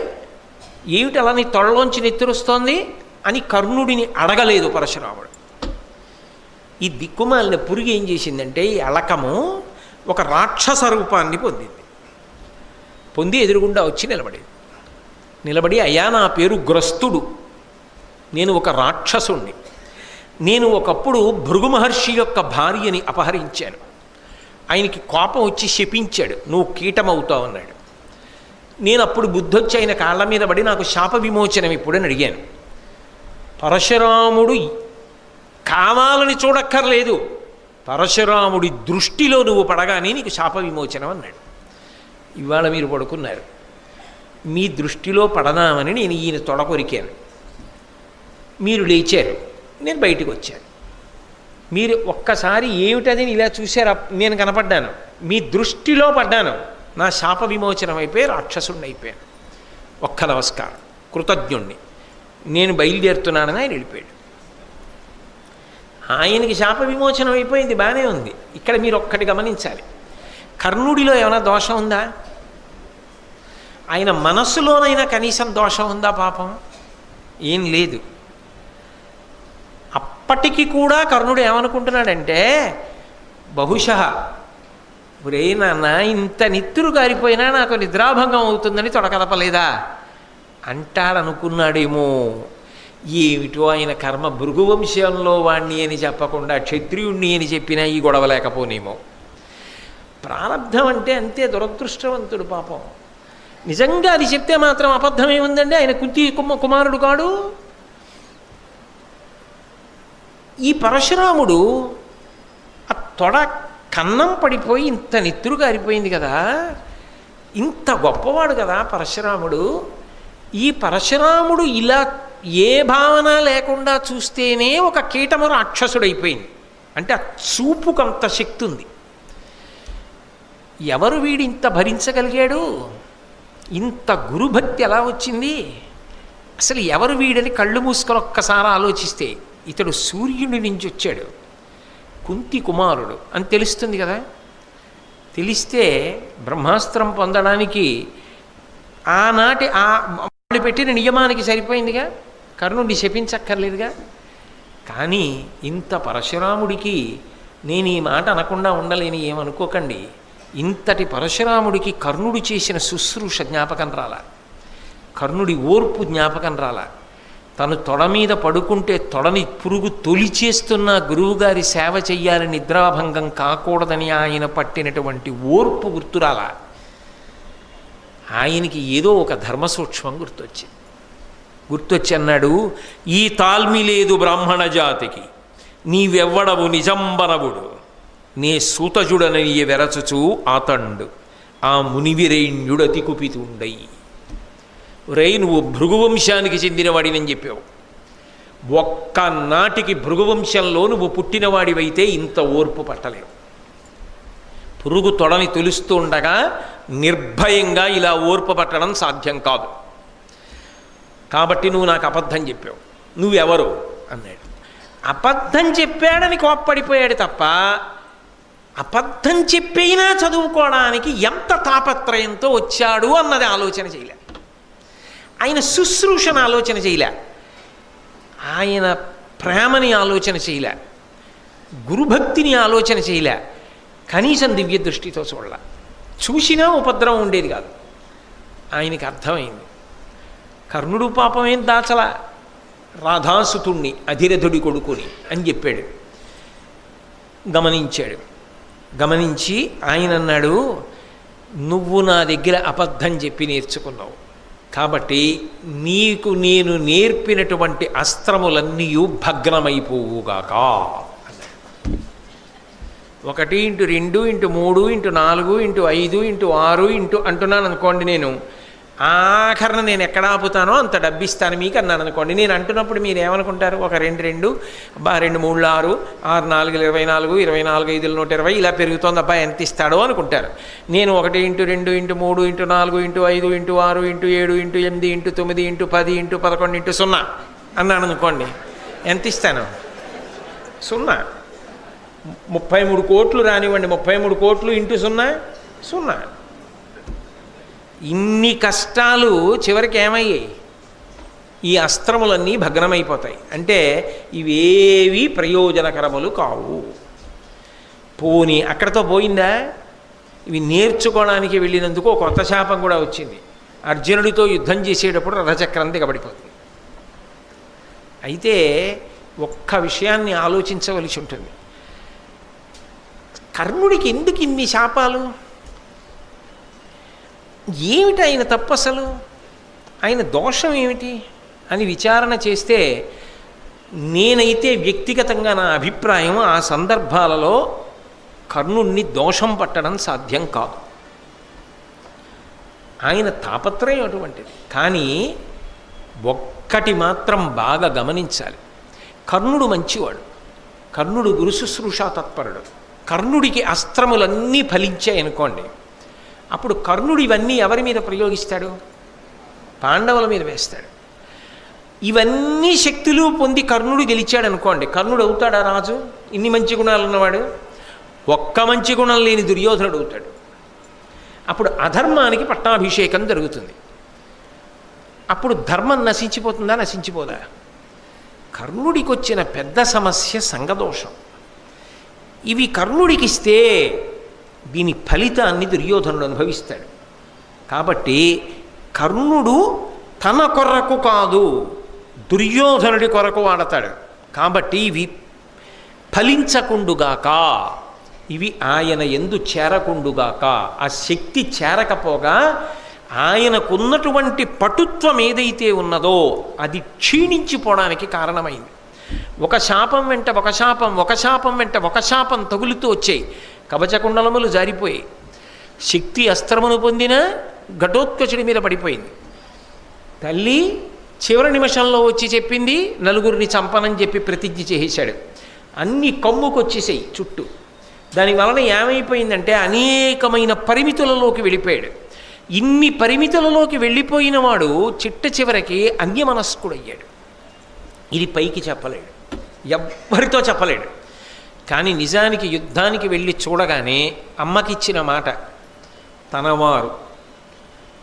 ఏమిటి అలా నీ తొడలోంచి నెత్తురుస్తోంది అని కర్ణుడిని అడగలేదు పరశురాముడు. ఈ దిక్కుమాలిన పురుగు ఏం చేసిందంటే, ఈ అలకము ఒక రాక్షస రూపాన్ని పొంది ఎదురుగుండా వచ్చి నిలబడి అయ్యా నా పేరు గ్రస్తుడు, నేను ఒక రాక్షసుణ్ణి, నేను ఒకప్పుడు భృగు మహర్షి యొక్క భార్యని అపహరించాను. ఆయనకి కోపం వచ్చి శపించాడు, నువ్వు కీటమవుతావు అన్నాడు. నేను అప్పుడు బుద్ధొచ్చి ఆయన కాళ్ళ మీద పడి నాకు శాప విమోచనం ఇప్పుడని అడిగాను. పరశురాముడు కావాలని చూడక్కర్లేదు, పరశురాముడి దృష్టిలో నువ్వు పడగానే నీకు శాప విమోచనం అన్నాడు. ఇవాళ మీరు పడుకున్నారు, మీ దృష్టిలో పడదామని నేను ఈయన తొడ కొరికాను, మీరు లేచారు, నేను బయటికి వచ్చాను. మీరు ఒక్కసారి ఏమిటది ఇలా చూశారు, నేను కనపడ్డాను, మీ దృష్టిలో పడ్డాను, నా శాప విమోచనం అయిపోయి రాక్షసుడిని అయిపోయాను. ఒక్క నమస్కారం, కృతజ్ఞుణ్ణి, నేను బయలుదేరుతున్నానని ఆయన వెళ్ళిపోయాడు. ఆయనకి శాప విమోచనం అయిపోయింది, బాగానే ఉంది. ఇక్కడ మీరు ఒక్కటి గమనించాలి, కర్ణుడిలో ఏమైనా దోషం ఉందా? ఆయన మనస్సులోనైనా కనీసం దోషం ఉందా? పాపం ఏం లేదు. అప్పటికి కూడా కర్ణుడు ఏమనుకుంటున్నాడంటే, బహుశः ఒరే నాన్న ఇంత నిత్తురు కారిపోయినా నాకు నిద్రాభంగం అవుతుందని తొడకదపలేదా అంటాడనుకున్నాడేమో. ఏమిటో ఆయన కర్మ, భృగువంశంలో వాణ్ణి అని చెప్పకుండా క్షత్రియుణ్ణి అని చెప్పినా ఈ గొడవ లేకపోనేమో. ప్రారంధం అంటే అంతే, దురదృష్టవంతుడు పాపం. నిజంగా అది చెప్తే మాత్రం అబద్ధం ఏముందండి, ఆయన కుంతి కుమారుడు కాడు. ఈ పరశురాముడు ఆ తొడ కన్నం పడిపోయి ఇంత నెత్తురు కారిపోయింది కదా, ఇంత గొప్పవాడు కదా పరశురాముడు. ఈ పరశురాముడు ఇలా ఏ భావన లేకుండా చూస్తేనే ఒక కీటము రాక్షసుడైపోయింది. అంటే ఆ చూపుకంత శక్తి ఉంది. ఎవరు వీడు ఇంత భరించగలిగాడు? ఇంత గురుభక్తి ఎలా వచ్చింది? అసలు ఎవరు వీడని కళ్ళు మూసుకొని ఒక్కసారి ఆలోచిస్తే, ఇతడు సూర్యుడి నుంచి వచ్చాడు, కుంతి కుమారుడు అని తెలుస్తుంది కదా. తెలిస్తే బ్రహ్మాస్త్రం పొందడానికి ఆనాటి ఆ వాళ్ళు పెట్టిన నియమానికి సరిపోయిందిగా, కర్ణుడిని శపించక్కర్లేదుగా. కానీ ఇంత పరశురాముడికి నేను ఈ మాట అనకుండా ఉండలేని ఏమనుకోకండి, ఇంతటి పరశురాముడికి కర్ణుడు చేసిన శుశ్రూష జ్ఞాపకం రాలా, కర్ణుడి ఓర్పు జ్ఞాపకం రాలా. తను తొడ మీద పడుకుంటే తొడని పురుగు తొలిచేస్తున్న గురువుగారి సేవ చెయ్యాలని, నిద్రాభంగం కాకూడదని ఆయన పట్టినటువంటి ఓర్పు గుర్తురాలా. ఆయనకి ఏదో ఒక ధర్మసూక్ష్మం గుర్తొచ్చి అన్నాడు, ఈ తాల్మి లేదు బ్రాహ్మణ జాతికి, నీవెవ్వడవు నిజంబనవుడు, నే సూతజుడని వెరచుచూ ఆతండు ఆ మునివిరేణ్యుడతి కుపితుండై. రే నువ్వు భృగువంశానికి చెందినవాడినని చెప్పావు, ఒక్కనాటికి భృగువంశంలో నువ్వు పుట్టినవాడివైతే ఇంత ఓర్పు పట్టలేవు. పురుగు తొడని తొలుస్తూ ఉండగా నిర్భయంగా ఇలా ఓర్పు పట్టడం సాధ్యం కాదు. కాబట్టి నువ్వు నాకు అబద్ధం చెప్పావు, నువ్వెవరు అన్నాడు. అబద్ధం చెప్పాడని కోప్పడిపోయాడు తప్ప, అబద్ధం చెప్పైనా చదువుకోవడానికి ఎంత తాపత్రయంతో వచ్చాడు అన్నది ఆలోచన చేయలే. ఆయన శుశ్రూషను ఆలోచన చేయలే, ఆయన ప్రేమని ఆలోచన చేయలే, గురుభక్తిని ఆలోచన చేయలే, కనీసం దివ్య దృష్టితో చూడాల. చూసినా ఉపద్రవం ఉండేది కాదు. ఆయనకి అర్థమైంది, కర్ణుడు పాపం ఏం దాచలా, రాధాసుతుణ్ణి అధిరథుడి కొడుకుని అని చెప్పాడు. గమనించి ఆయన అన్నాడు, నువ్వు నా దగ్గర అబద్ధం చెప్పి నేర్చుకున్నావు కాబట్టి నీకు నేను నేర్పినటువంటి అస్త్రములన్నీ భగ్నమైపోవుగాక అన్నాడు. 1 × 2 × 3 × 4 × 5 × 6 అంటున్నాను అనుకోండి, నేను ఆఖరణ నేను ఎక్కడ ఆపుతానో అంత డబ్బిస్తాను మీకు అన్నాను అనుకోండి. నేను అంటున్నప్పుడు మీరు ఏమనుకుంటారు? ఒక 2 అబ్బా 2 3 6 6 4 24 24 5 120 ఇలా పెరుగుతోంది, అబ్బా ఎంత ఇస్తాడో అనుకుంటారు. నేను 1 × 2 × 3 × 4 × 5 × 6 × 7 × 8 × 9 × 10 × 11 × 0 అన్నాను అనుకోండి. ఎంత ఇస్తాను? 0. 33 కోట్లు రానివ్వండి, 33 కోట్లు × 0 0. ఇన్ని కష్టాలు చివరికి ఏమయ్యాయి? ఈ అస్త్రములన్నీ భగ్నమైపోతాయి. అంటే ఇవేవి ప్రయోజనకరములు కావు. పోనీ అక్కడతో పోయిందా? ఇవి నేర్చుకోవడానికి వెళ్ళినందుకు కొత్త శాపం కూడా వచ్చింది. అర్జునుడితో యుద్ధం చేసేటప్పుడు రథచక్రం దిగబడిపోతుంది. అయితే ఒక్క విషయాన్ని ఆలోచించవలసి ఉంటుంది. కర్ణుడికి ఎందుకు ఇన్ని శాపాలు? ఏమిటి ఆయన తప్పు? అసలు ఆయన దోషం ఏమిటి అని విచారణ చేస్తే, నేనైతే వ్యక్తిగతంగా నా అభిప్రాయం, ఆ సందర్భాలలో కర్ణుణ్ణి దోషం పట్టడం సాధ్యం కాదు. ఆయన తాపత్రయం అటువంటిది. కానీ ఒక్కటి మాత్రం బాగా గమనించాలి. కర్ణుడు మంచివాడు, కర్ణుడు గురు శుశ్రూషా తత్పరుడు. కర్ణుడికి అస్త్రములన్నీ ఫలించాయనుకోండి, అప్పుడు కర్ణుడు ఇవన్నీ ఎవరి మీద ప్రయోగిస్తాడు? పాండవుల మీద వేస్తాడు. ఇవన్నీ శక్తులు పొంది కర్ణుడు గెలిచాడు అనుకోండి, కర్ణుడు అవుతాడా రాజు? ఇన్ని మంచి గుణాలు ఉన్నవాడు. ఒక్క మంచి గుణం లేని దుర్యోధనుడు అవుతాడు. అప్పుడు అధర్మానికి పట్టాభిషేకం జరుగుతుంది. అప్పుడు ధర్మం నశించిపోతుందా? నశించిపోదా? కర్ణుడికి వచ్చిన పెద్ద సమస్య సంఘదోషం. ఇవి కర్ణుడికిస్తే దీని ఫలితాన్ని దుర్యోధనుడు అనుభవిస్తాడు. కాబట్టి కర్ణుడు తన కొరకు కాదు, దుర్యోధనుడి కొరకు వాడతాడు. కాబట్టి ఇవి ఫలించకుండుగాక, ఇవి ఆయన యందు చేరకుండుగాక. ఆ శక్తి చేరకపోగా ఆయనకున్నటువంటి పటుత్వం ఏదైతే ఉన్నదో అది క్షీణించిపోవడానికి కారణమైంది. ఒక శాపం వెంట ఒక శాపం, ఒక శాపం వెంట ఒక శాపం తగులుతూ వచ్చాయి. కవచకుండలములు జారిపోయి, శక్తి అస్త్రమును పొందిన ఘటోత్కచుడి మీద పడిపోయింది. తల్లి చివరి నిమిషంలో వచ్చి చెప్పింది, నలుగురిని చంపనని చెప్పి ప్రతిజ్ఞ చేసేశాడు. అన్ని కమ్ముకొచ్చేసాయి చుట్టూ. దానివలన ఏమైపోయిందంటే అనేకమైన పరిమితులలోకి వెళ్ళిపోయాడు. ఇన్ని పరిమితులలోకి వెళ్ళిపోయిన వాడు చిట్ట చివరికి అన్యమనస్కుడయ్యాడు. ఇది పైకి చెప్పలేడు, ఎవ్వరితో చెప్పలేడు. కానీ నిజానికి యుద్ధానికి వెళ్ళి చూడగానే అమ్మకిచ్చిన మాట, తనవారు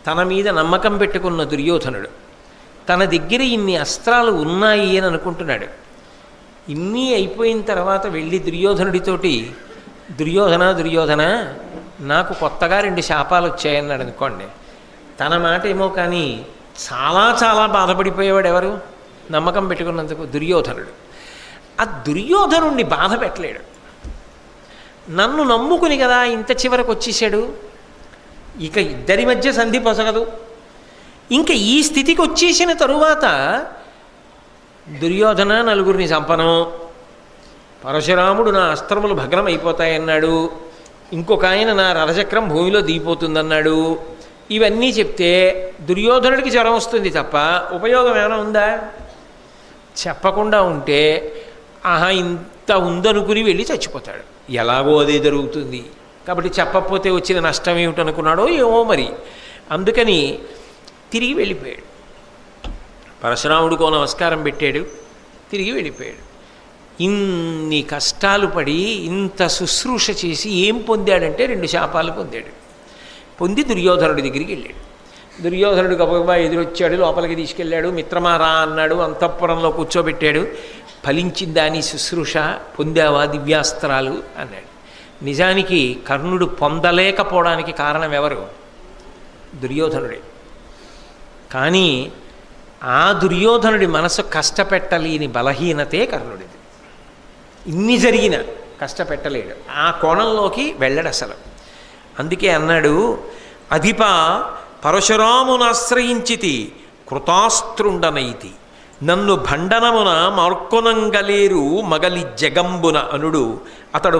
తన మీద నమ్మకం పెట్టుకున్న దుర్యోధనుడు తన దగ్గర ఇన్ని అస్త్రాలు ఉన్నాయి అని అనుకుంటున్నాడు. ఇన్ని అయిపోయిన తర్వాత వెళ్ళి దుర్యోధనుడితోటి, దుర్యోధన నాకు కొత్తగా 2 శాపాలు వచ్చాయన్నాడు అనుకోండి. తన మాట ఏమో కానీ చాలా చాలా బాధపడిపోయేవాడు ఎవరు? నమ్మకం పెట్టుకున్నందుకు దుర్యోధనుడు. ఆ దుర్యోధనుణ్ణి బాధ పెట్టలేడు. నన్ను నమ్ముకుని కదా ఇంత చివరకు వచ్చేసాడు, ఇక ఇద్దరి మధ్య సంధి పొసగదు. ఇంకా ఈ స్థితికి వచ్చేసిన తరువాత దుర్యోధన నలుగురిని చంపను, పరశురాముడు నా అస్త్రములు భగ్నం అయిపోతాయన్నాడు, ఇంకొక ఆయన నా రథచక్రం భూమిలో దిగిపోతుందన్నాడు. ఇవన్నీ చెప్తే దుర్యోధనుడికి జ్వరం వస్తుంది తప్ప ఉపయోగం ఏమైనా ఉందా? చెప్పకుండా ఉంటే ఆహా ఇంత ఉందనుకుని వెళ్ళి చచ్చిపోతాడు. ఎలాగో అదే జరుగుతుంది. కాబట్టి చెప్పకపోతే వచ్చిన నష్టం ఏమిటనుకున్నాడో ఏమో మరి. అందుకని తిరిగి వెళ్ళిపోయాడు. పరశురాముడికో నమస్కారం పెట్టాడు, తిరిగి వెళ్ళిపోయాడు. ఇన్ని కష్టాలు పడి ఇంత శుశ్రూష చేసి ఏం పొందాడంటే 2 శాపాలు పొందాడు. పొంది దుర్యోధనుడి దగ్గరికి వెళ్ళాడు. దుర్యోధనుడు గబగబా ఎదురొచ్చాడు, లోపలికి తీసుకెళ్ళాడు. మిత్రమారా అన్నాడు, అంతఃపురంలో కూర్చోబెట్టాడు. ఫలించిందా నీ శుశ్రూష? పొందావా దివ్యాస్త్రాలు అన్నాడు. నిజానికి కర్ణుడు పొందలేకపోవడానికి కారణం ఎవరు? దుర్యోధనుడే. కానీ ఆ దుర్యోధనుడి మనసు కష్టపెట్టలేని బలహీనతే కర్ణుడిది. ఇన్ని జరిగిన కష్టపెట్టలేడు, ఆ కోణంలోకి వెళ్ళడు అసలు. అందుకే అన్నాడు, అధిప పరశురామునాశ్రయించితి కృతాస్త్రుండనైతి, నన్ను భండనమున మార్కొనంగలేరు మగలి జగంబున అనుడు అతడు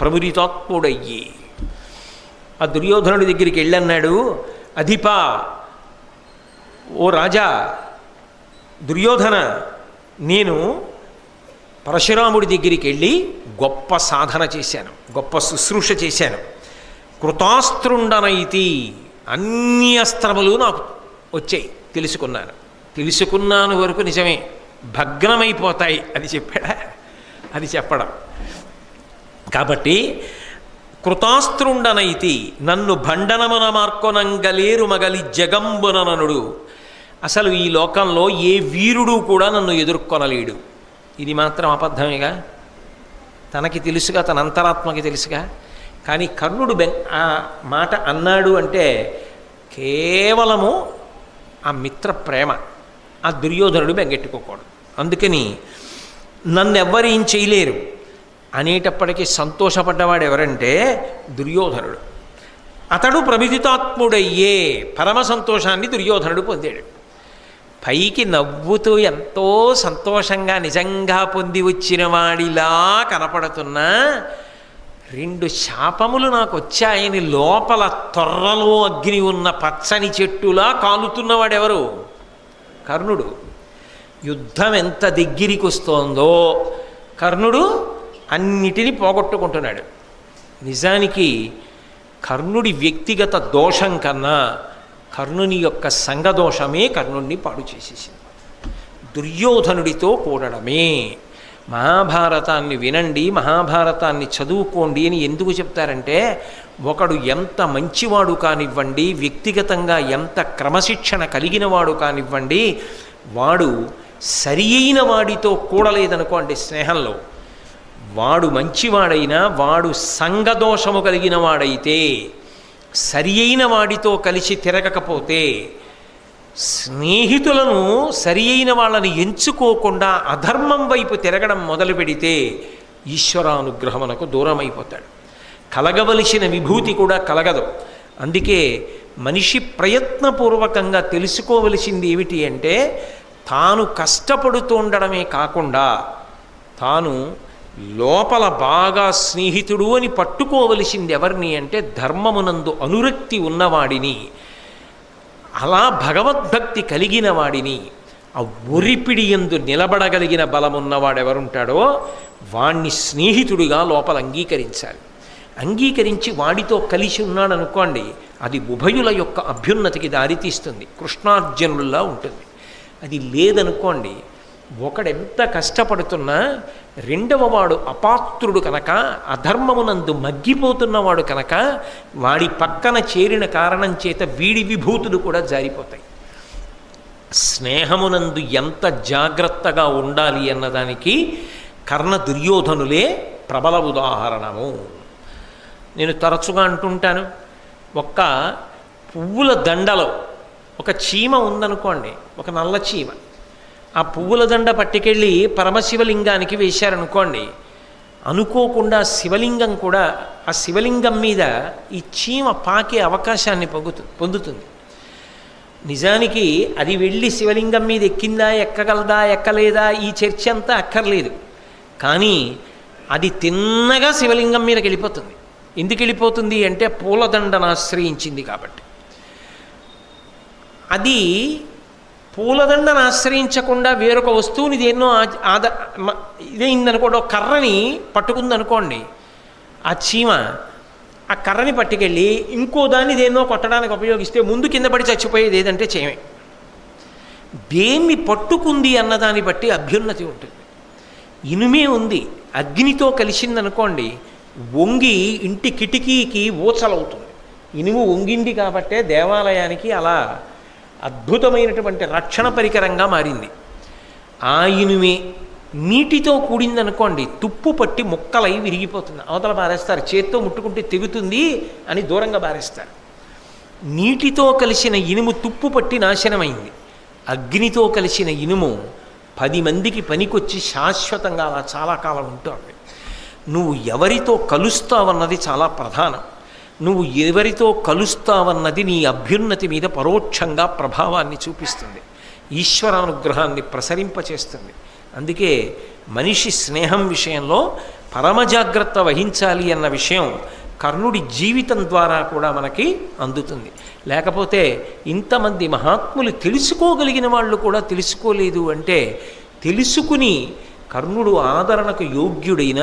ప్రమురితాత్ముడయ్యి. ఆ దుర్యోధనుడి దగ్గరికి వెళ్ళన్నాడు, అధిప ఓ రాజా దుర్యోధన, నేను పరశురాముడి దగ్గరికి వెళ్ళి గొప్ప సాధన చేశాను, గొప్ప శుశ్రూష చేశాను. కృతాస్త్రుండనైతి, అన్ని అస్త్రములు నాకు వచ్చాయి, తెలుసుకున్నాను వరకు నిజమే, భగ్నమైపోతాయి అది చెప్పాడా? అది చెప్పడం. కాబట్టి కృతాస్త్రుండనైతి నన్ను భండనమున మార్కొనంగలేరు మగలి జగంబుననుడు. అసలు ఈ లోకంలో ఏ వీరుడు కూడా నన్ను ఎదుర్కొనలేడు. ఇది మాత్రం అబద్ధమేగా, తనకి తెలుసుగా, తన అంతరాత్మకి తెలుసుగా. కానీ కర్ణుడు ఆ మాట అన్నాడు అంటే కేవలము ఆ మిత్ర ప్రేమ, ఆ దుర్యోధనుడు బెంగెట్టుకోకూడదు. అందుకని నన్నెవ్వరు ఏం చేయలేరు అనేటప్పటికీ సంతోషపడ్డవాడు ఎవరంటే దుర్యోధనుడు. అతడు ప్రమిదితాత్ముడయ్యే పరమ సంతోషాన్ని దుర్యోధనుడు పొందాడు. పైకి నవ్వుతూ ఎంతో సంతోషంగా నిజంగా పొంది వచ్చిన వాడిలా కనపడుతున్నా 2 శాపములు నాకు వచ్చాయని లోపల తొర్రలో అగ్ని ఉన్న పచ్చని చెట్టులా కాలుతున్నవాడెవరు? కర్ణుడు. యుద్ధం ఎంత దగ్గరికి వస్తోందో కర్ణుడు అన్నిటినీ పోగొట్టుకుంటున్నాడు. నిజానికి కర్ణుడి వ్యక్తిగత దోషం కన్నా కర్ణుని యొక్క సంఘదోషమే కర్ణుడిని పాడు చేసేసింది. దుర్యోధనుడితో కూడడమే. మహాభారతాన్ని వినండి, మహాభారతాన్ని చదువుకోండి అని ఎందుకు చెప్తారంటే, ఒకడు ఎంత మంచివాడు కానివ్వండి, వ్యక్తిగతంగా ఎంత క్రమశిక్షణ కలిగినవాడు కానివ్వండి, వాడు సరి అయిన వాడితో కూడలేదనుకోండి స్నేహంలో, వాడు మంచివాడైనా వాడు సంఘదోషము కలిగిన వాడైతే, సరి అయిన వాడితో కలిసి తిరగకపోతే, స్నేహితులను సరి అయిన వాళ్ళని ఎంచుకోకుండా అధర్మం వైపు తిరగడం మొదలు పెడితే ఈశ్వరానుగ్రహమునకు దూరమైపోతాడు. కలగవలసిన విభూతి కూడా కలగదు. అందుకే మనిషి ప్రయత్నపూర్వకంగా తెలుసుకోవలసింది ఏమిటి అంటే, తాను కష్టపడుతూ ఉండడమే కాకుండా తాను లోపల బాగా స్నేహితుడు అని పట్టుకోవలసింది ఎవరిని అంటే ధర్మమునందు అనురక్తి ఉన్నవాడిని, అలా భగవద్భక్తి కలిగిన వాడిని, ఆ ఒరిపిడి యందు నిలబడగలిగిన బలమున్నవాడెవరుంటాడో వాణ్ణి స్నేహితుడిగా లోపల అంగీకరించాలి. అంగీకరించి వాడితో కలిసి ఉన్నాడనుకోండి, అది ఉభయుల యొక్క అభ్యున్నతికి దారితీస్తుంది, కృష్ణార్జునుల్లా ఉంటుంది. అది లేదనుకోండి, ఒకడెంత కష్టపడుతున్నా రెండవ వాడు అపాత్రుడు కనుక, అధర్మమునందు మగ్గిపోతున్నవాడు కనుక, వాడి పక్కన చేరిన కారణం చేత వీడి విభూతులు కూడా జారిపోతాయి. స్నేహమునందు ఎంత జాగ్రత్తగా ఉండాలి అన్నదానికి కర్ణ దుర్యోధనులే ప్రబల ఉదాహరణము. నేను తరచుగా అంటుంటాను, ఒక్క పువ్వుల దండలో ఒక చీమ ఉందనుకోండి, ఒక నల్ల చీమ, ఆ పువ్వుల దండ పట్టుకెళ్ళి పరమశివలింగానికి వేశారనుకోండి, అనుకోకుండా శివలింగం కూడా, ఆ శివలింగం మీద ఈ చీమ పాకే అవకాశాన్ని పొందుతుంది. నిజానికి అది వెళ్ళి శివలింగం మీద ఎక్కిందా, ఎక్కగలదా, ఎక్కలేదా, ఈ చర్చ అంతా అక్కర్లేదు. కానీ అది తిన్నగా శివలింగం మీదకి వెళ్ళిపోతుంది. ఎందుకు వెళ్ళిపోతుంది అంటే పూలదండను ఆశ్రయించింది కాబట్టి. అది పూలదండను ఆశ్రయించకుండా వేరొక వస్తువుని దేన్నో ఇదైందనుకోండి, ఒక కర్రని పట్టుకుందనుకోండి, ఆ చీమ ఆ కర్రని పట్టుకెళ్ళి ఇంకో దాన్ని దేన్నో కొట్టడానికి ఉపయోగిస్తే ముందు కింద పడి చచ్చిపోయేది ఏదంటే చీమే. దేన్ని పట్టుకుంది అన్నదాన్ని బట్టి అభ్యున్నతి ఉంటుంది. ఇనుమే ఉంది, అగ్నితో కలిసిందనుకోండి, వంగి ఇంటి కిటికీకి ఊచలవుతుంది. ఇనుము వంగింది కాబట్టే దేవాలయానికి అలా అద్భుతమైనటువంటి రక్షణ పరికరంగా మారింది. ఆ ఇనుమే నీటితో కూడిందనుకోండి, తుప్పు పట్టి ముక్కలై విరిగిపోతుంది, అవతల బారేస్తారు. చేత్తో ముట్టుకుంటే తెగుతుంది అని దూరంగా బారేస్తారు. నీటితో కలిసిన ఇనుము తుప్పు పట్టి నాశనమైంది. అగ్నితో కలిసిన ఇనుము 10 మందికి పనికొచ్చి శాశ్వతంగా అలా చాలా కాలం ఉంటుంది. నువ్వు ఎవరితో కలుస్తావన్నది చాలా ప్రధానం. నువ్వు ఎవరితో కలుస్తావన్నది నీ అభ్యున్నతి మీద పరోక్షంగా ప్రభావాన్ని చూపిస్తుంది, ఈశ్వరానుగ్రహాన్ని ప్రసరింపచేస్తుంది. అందుకే మనిషి స్నేహం విషయంలో పరమ జాగ్రత్త వహించాలి అన్న విషయం కర్ణుడి జీవితం ద్వారా కూడా మనకి అందుతుంది. లేకపోతే ఇంతమంది మహాత్ములు తెలుసుకోగలిగిన వాళ్ళు కూడా తెలుసుకోలేదు అంటే, తెలుసుకుని కర్ణుడు ఆదరణకు యోగ్యుడైన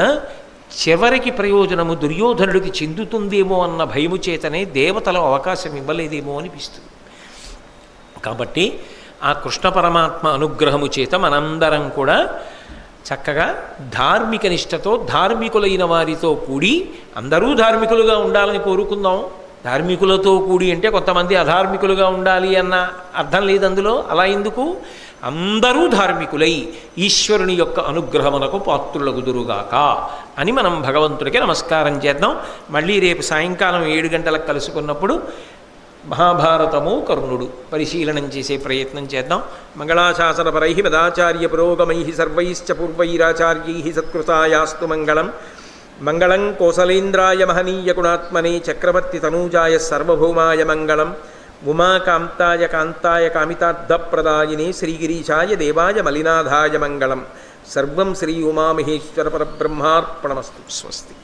చివరికి ప్రయోజనము దుర్యోధనుడికి చెందుతుందేమో అన్న భయము చేతనే దేవతలు అవకాశం ఇవ్వలేదేమో అనిపిస్తుంది. కాబట్టి ఆ కృష్ణ పరమాత్మ అనుగ్రహము చేత మనందరం కూడా చక్కగా ధార్మిక నిష్టతో ధార్మికులైన వారితో కూడి, అందరూ ధార్మికులుగా ఉండాలని కోరుకుందాం. ధార్మికులతో కూడి అంటే కొంతమంది అధార్మికులుగా ఉండాలి అన్న అర్థం లేదు అందులో. అలా ఎందుకు? అందరూ ధార్మికులై ఈశ్వరుని యొక్క అనుగ్రహమునకు పాత్రులగుదురుగాక అని మనం భగవంతుడికి నమస్కారం చేద్దాం. మళ్ళీ రేపు సాయంకాలం 7 గంటలకు కలుసుకున్నప్పుడు మహాభారతము కర్ణుడు పరిశీలనం చేసే ప్రయత్నం చేద్దాం. మంగళాశాసనపరై మదాచార్య పురోగమై సర్వైశ్చ పూర్వైరాచార్యై సత్కృతాయాస్తు మంగళం. మంగళం కోసలేంద్రాయ మహనీయ గుణాత్మనే చక్రవర్తి తనూజాయ సర్వభౌమాయ మంగళం. ఉమాకాంతాయ కాంతాయ కామితార్థప్రదాయినే శ్రీగిరీశాయ దేవాయ మలినాథాయ మంగళం. సర్వం శ్రీ ఉమామహేశ్వర పరబ్రహ్మార్పణమస్తు. స్వస్తి.